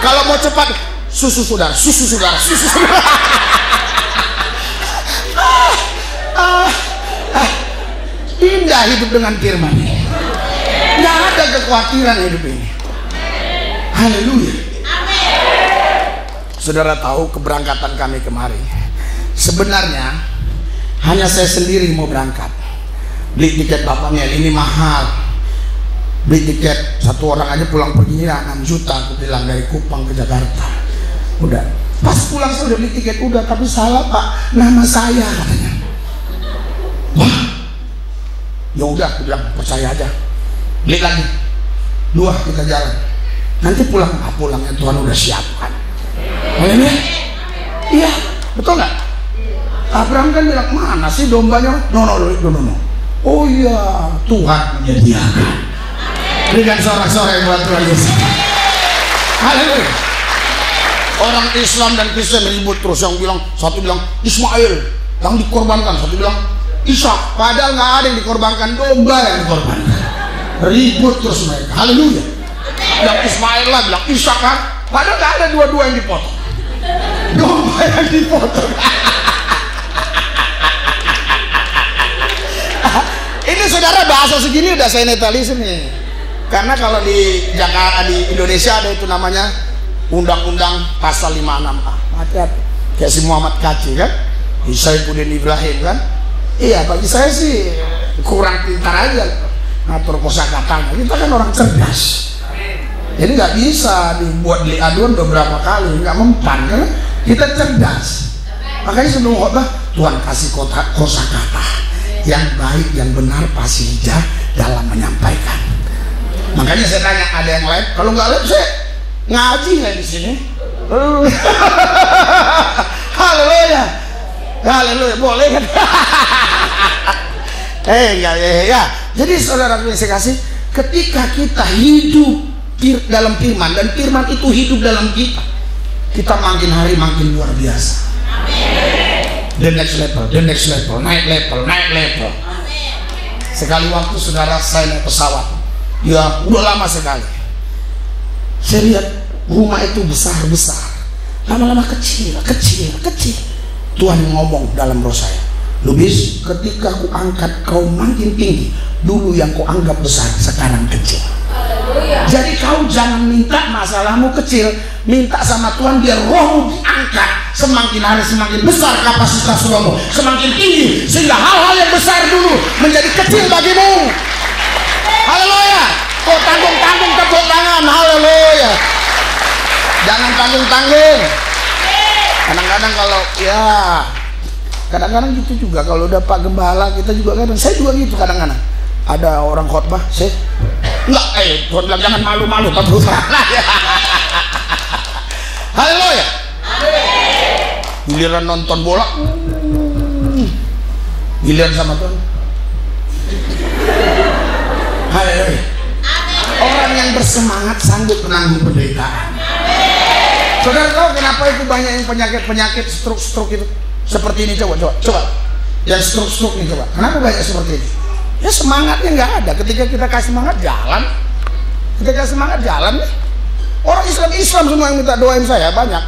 Kalau mau cepat, susu saudara. Indah hidup dengan firman. Nggak ada kekhawatiran hidup ini. Haleluya. Saudara tahu keberangkatan kami kemarin, sebenarnya hanya saya sendiri mau berangkat. Beli tiket bapaknya ini mahal, beli tiket satu orang aja pulang perginya 6 juta. Aku bilang dari Kupang ke Jakarta. Udah, pas pulang saya udah beli tiket, udah, tapi salah Pak, nama saya katanya. Wah, ya udah, aku bilang percaya aja, beli lagi 2, kita jalan. Nanti pulang ya Tuhan udah siapkan. Haleluya. Iya, betul nggak? Abraham kan bilang, mana sih dombanya? No. Oh iya, Tuhan menyediakan. Berikan sorak-sorai buat Tuhan Yesus. Haleluya. Orang Islam dan Kristen ribut terus, yang bilang, satu bilang Ismail yang dikorbankan, satu bilang Ishak, padahal nggak ada yang dikorbankan, domba yang dikorbankan. Ribut terus mereka. Haleluya. Yang Ismail lah bilang Ishak kan, padahal nggak ada dua-dua yang dipotong, domba yang dipotong. Ini saudara, bahasa segini udah saya netralisir nih, karena kalau di Jakarta, di Indonesia ada itu namanya Undang-Undang Pasal 56A. Hati-hati, kayak si Muhammad Kaci kan, Saifuddin Ibrahim kan. Iya, bagi saya sih kurang pintar aja ngatur kosakatanya. Kita kan orang cerdas, jadi nggak bisa dibuat delik aduan beberapa kali, nggak mempan kan? Kita cerdas. Makanya sebelum khotbah, Tuhan kasih kosakata yang baik, yang benar pasti hijau dalam menyampaikan. Makanya saya tanya, ada yang live? Kalau nggak live saya ngaji lah di sini. Haleluya, haleluya, boleh kan? Ya. Jadi saudara saya kasih, ketika kita hidup dalam firman dan firman itu hidup dalam kita, kita makin hari makin luar biasa. The next level, the next level, naik level, naik level. Sekali waktu saudara saya naik pesawat, ya udah lama sekali. Saya lihat rumah itu besar-besar, lama-lama kecil. Tuhan ngomong dalam roh saya, Lubis, ketika ku angkat kau makin tinggi, dulu yang kau anggap besar sekarang kecil. Jadi kau jangan minta masalahmu kecil, minta sama Tuhan biar rohmu diangkat. Semakin hari semakin besar kapasitas rohmu, semakin tinggi, sehingga hal-hal yang besar dulu menjadi kecil bagimu. Haleluya. Kau tanggung-tanggung tepuk tangan. Haleluya. Jangan tanggung-tanggung. Kadang-kadang kalau ya, kadang-kadang gitu juga kalau udah Pak Gembala kita juga kadang, saya juga gitu kadang-kadang. Ada orang khotbah, saya enggak, Tuhan bilang jangan malu-malu, tepuk tangan. Haleluya. Giliran nonton bola, giliran sama Tuhan. Haleluya. Orang yang bersemangat sanggup menanggung penderitaan. Saudara tahu kenapa itu banyak yang penyakit stroke itu seperti ini? Coba yang stroke ini coba. Kenapa banyak seperti ini? Ya semangatnya nggak ada. Ketika kita kasih semangat jalan, nih. Orang Islam semua yang minta doain saya banyak.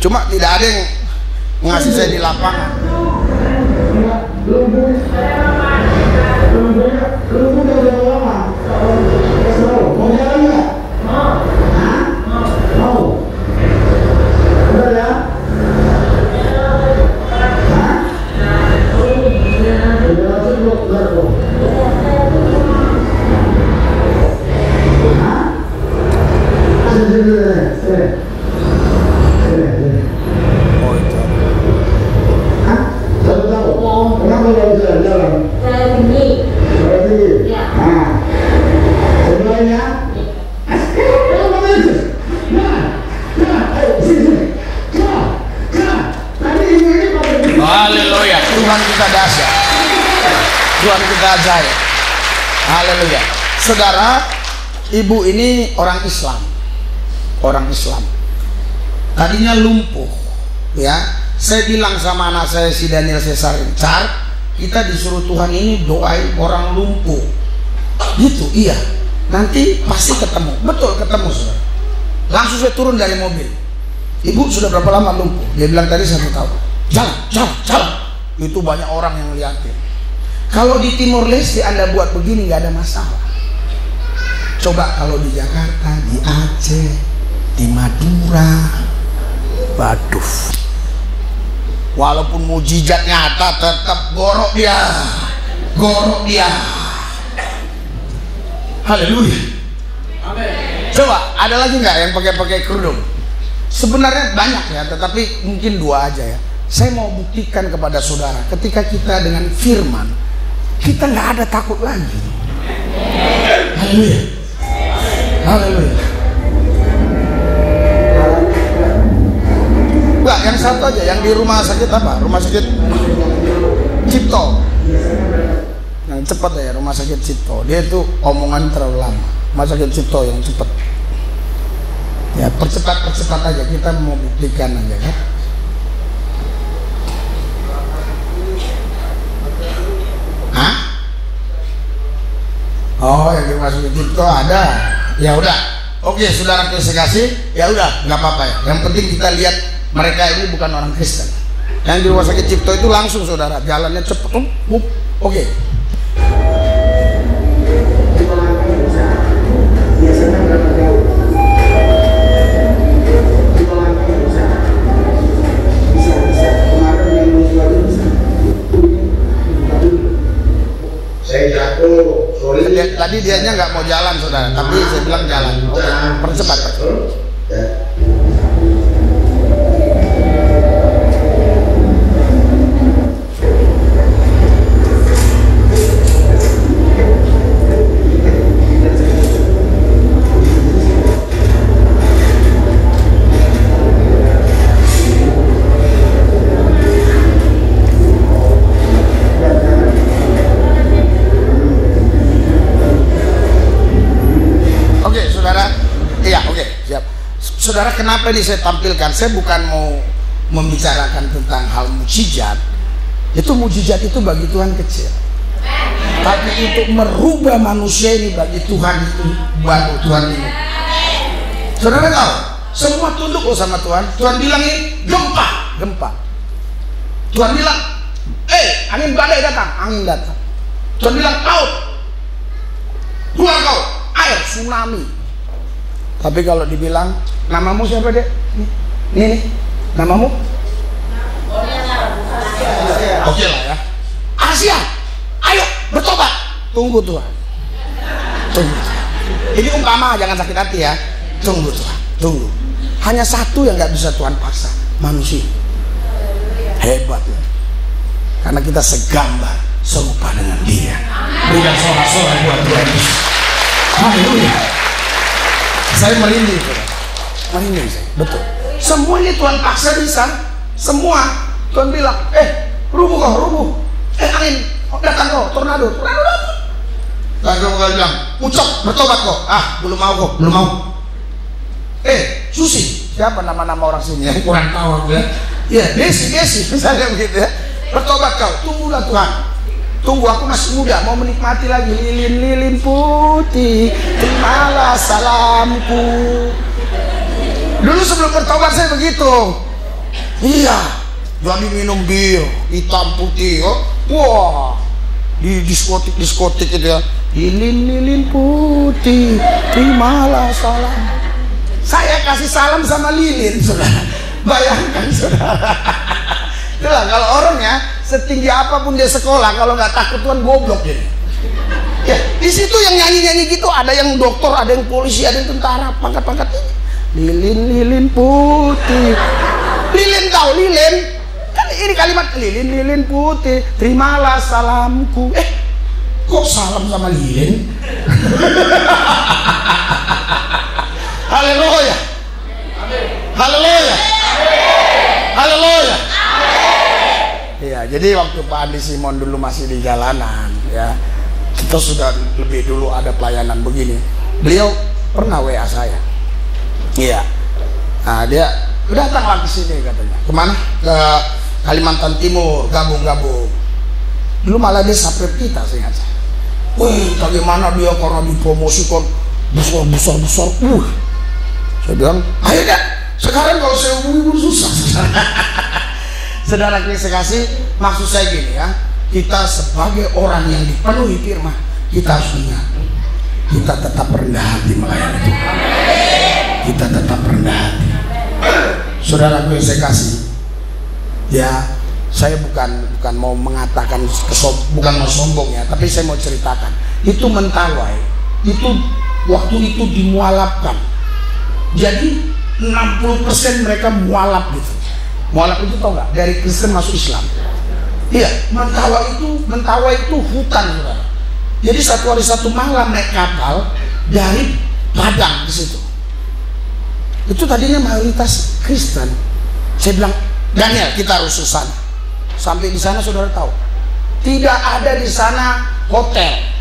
Cuma tidak ada yang ngasih saya di lapangan. Haleluya, Tuhan kita dahsyat, Tuhan kita ajaib. Haleluya. Saudara, ibu ini orang Islam. Tadinya lumpuh, ya. Saya bilang sama anak saya si Daniel Cesarin, kita disuruh Tuhan ini doain orang lumpuh. Gitu, iya. Nanti pasti ketemu. Betul ketemu, saudara. Langsung saya turun dari mobil. Ibu sudah berapa lama lumpuh? Dia bilang tadi 1 tahun. Jalan. Itu banyak orang yang liatin. Kalau di Timor Leste Anda buat begini nggak ada masalah. Coba kalau di Jakarta, di Aceh, di Madura, waduh. Walaupun mujizat nyata tetap gorok dia. Haleluya. Coba ada lagi nggak yang pakai kerudung? Sebenarnya banyak ya, tetapi mungkin 2 aja ya. Saya mau buktikan kepada saudara, ketika kita dengan firman, kita nggak ada takut lagi. Haleluya. Enggak, yang satu aja, yang di rumah sakit apa? Rumah sakit Cipto. Yang cepat ya, rumah sakit Cipto. Dia itu omongan terlalu lama. Rumah sakit Cipto yang cepat. Ya, percepat aja, kita mau buktikan aja kan. Hah? Oh, yang dimasukin Cipto ada. Ya udah. Oke, saudara kasih, ya udah, nggak apa-apa ya. Yang penting kita lihat mereka ini bukan orang Kristen. Yang di rumah sakit Cipto itu langsung saudara, jalannya cepet. Oke. Tadi dianya nggak mau jalan saudara, tapi saya bilang jalan. Oke, percepat. Iya, oke, siap. Saudara, kenapa ini saya tampilkan? Saya bukan mau membicarakan tentang hal mukjizat. Itu mukjizat itu bagi Tuhan kecil. Tapi untuk merubah manusia ini bagi Tuhan itu baru Tuhan ini. Saudara tahu, semua tunduk loh sama Tuhan. Tuhan bilang ini gempa. Tuhan bilang, angin badai datang, angin datang. Tuhan bilang laut, keluar kau, air, tsunami. Tapi kalau dibilang, namamu siapa dek? Nih, namamu? Oke lah ya. Asia, ayo bertobat. Tunggu Tuhan. Ini umpama, jangan sakit hati ya. Tunggu Tuhan, tunggu. Hanya satu yang nggak bisa Tuhan paksa, manusia. Hebat ya. Karena kita segambar, serupa dengan Dia. Berikan sorak-sorai buat Tuhan. Haleluya. Saya merinding, merinding saya, betul. Semuanya Tuhan paksa bisa, semua. Tuhan bilang, rubuh kau, rubuh. Angin, datang kau, tornado datang. Dan kau bilang, ucap, bertobat kau. Belum mau kau, belum mau. Susi, siapa nama-nama orang sini yang kurang tahu ya? Ya, Desi, misalnya begitu ya. Bertobat kau, tunggulah Tuhan. Tunggu, aku masih muda, mau menikmati lagi. Lilin-lilin putih, terimalah salamku. Dulu sebelum bertobat saya begitu. Iya, jadi minum bir hitam putih, wah, di diskotik itu ya. Lilin-lilin putih, terimalah salam. Saya kasih salam sama lilin, saudara. Bayangkan, saudara. Itulah kalau orang ya, setinggi apapun dia sekolah, kalau nggak takut Tuhan goblok jadi. Ya, di situ yang nyanyi-nyanyi gitu, ada yang dokter, ada yang polisi, ada yang tentara, pangkat-pangkat ini. Lilin-lilin putih. Lilin tahu lilin? Kan ini kalimat lilin-lilin putih, terimalah salamku. Kok salam sama lilin? Haleluya. Haleluya. Haleluya. Iya, jadi waktu Pak Andi Simon dulu masih di jalanan ya, kita sudah lebih dulu ada pelayanan begini. Beliau pernah WA saya. Iya. Nah, dia datanglah ke sini katanya. Kemana? Ke Kalimantan Timur, gabung-gabung. Dulu malah dia subscribe kita, saya ingat. Wih, bagaimana dia karena dipromosikan besar. Saya bilang, ayo kan, sekarang kalau saya hubungi susah. Saudara kasih, maksud saya gini ya, kita sebagai orang yang dipenuhi firman, kita harus ingat, kita tetap rendah hati melayani Tuhan. Kita tetap rendah hati. Saudara saya kasih, ya saya bukan mau mengatakan bukan mau sombong ya, tapi saya mau ceritakan. Itu Mentawai, itu waktu itu dimualafkan. Jadi 60% mereka mualaf gitu. Mualaf itu tau nggak? Dari Kristen masuk Islam. Iya, Mentawai itu hutan, saudara. Jadi satu hari satu malam naik kapal dari Padang ke situ. Itu tadinya mayoritas Kristen. Saya bilang, Daniel, kita harus ke sana. Sampai di sana saudara tahu, tidak ada di sana hotel.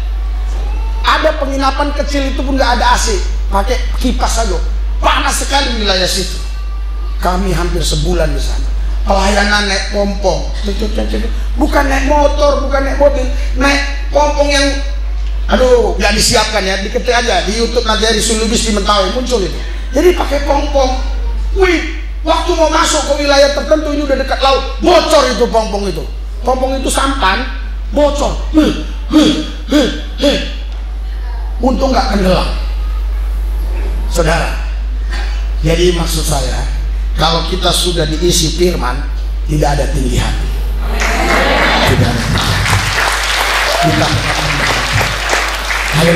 Ada penginapan kecil itu pun nggak ada AC, pakai kipas saja. Panas sekali wilayah situ. Kami hampir sebulan di sana. Pelayanan naik pompong, bukan naik motor, bukan naik mobil, naik pompong yang, nggak disiapkan ya, diketik aja di YouTube nanti di Sulubis di Mentawai muncul itu. Jadi pakai pompong. Wih, waktu mau masuk ke wilayah tertentu ini udah dekat laut, bocor itu pompong itu. Pompong itu sampan, bocor. Untung nggak tenggelam, saudara. Jadi maksud saya, kalau kita sudah diisi firman, tidak ada tinggi hati. Tidak ada tinggi hati. Kita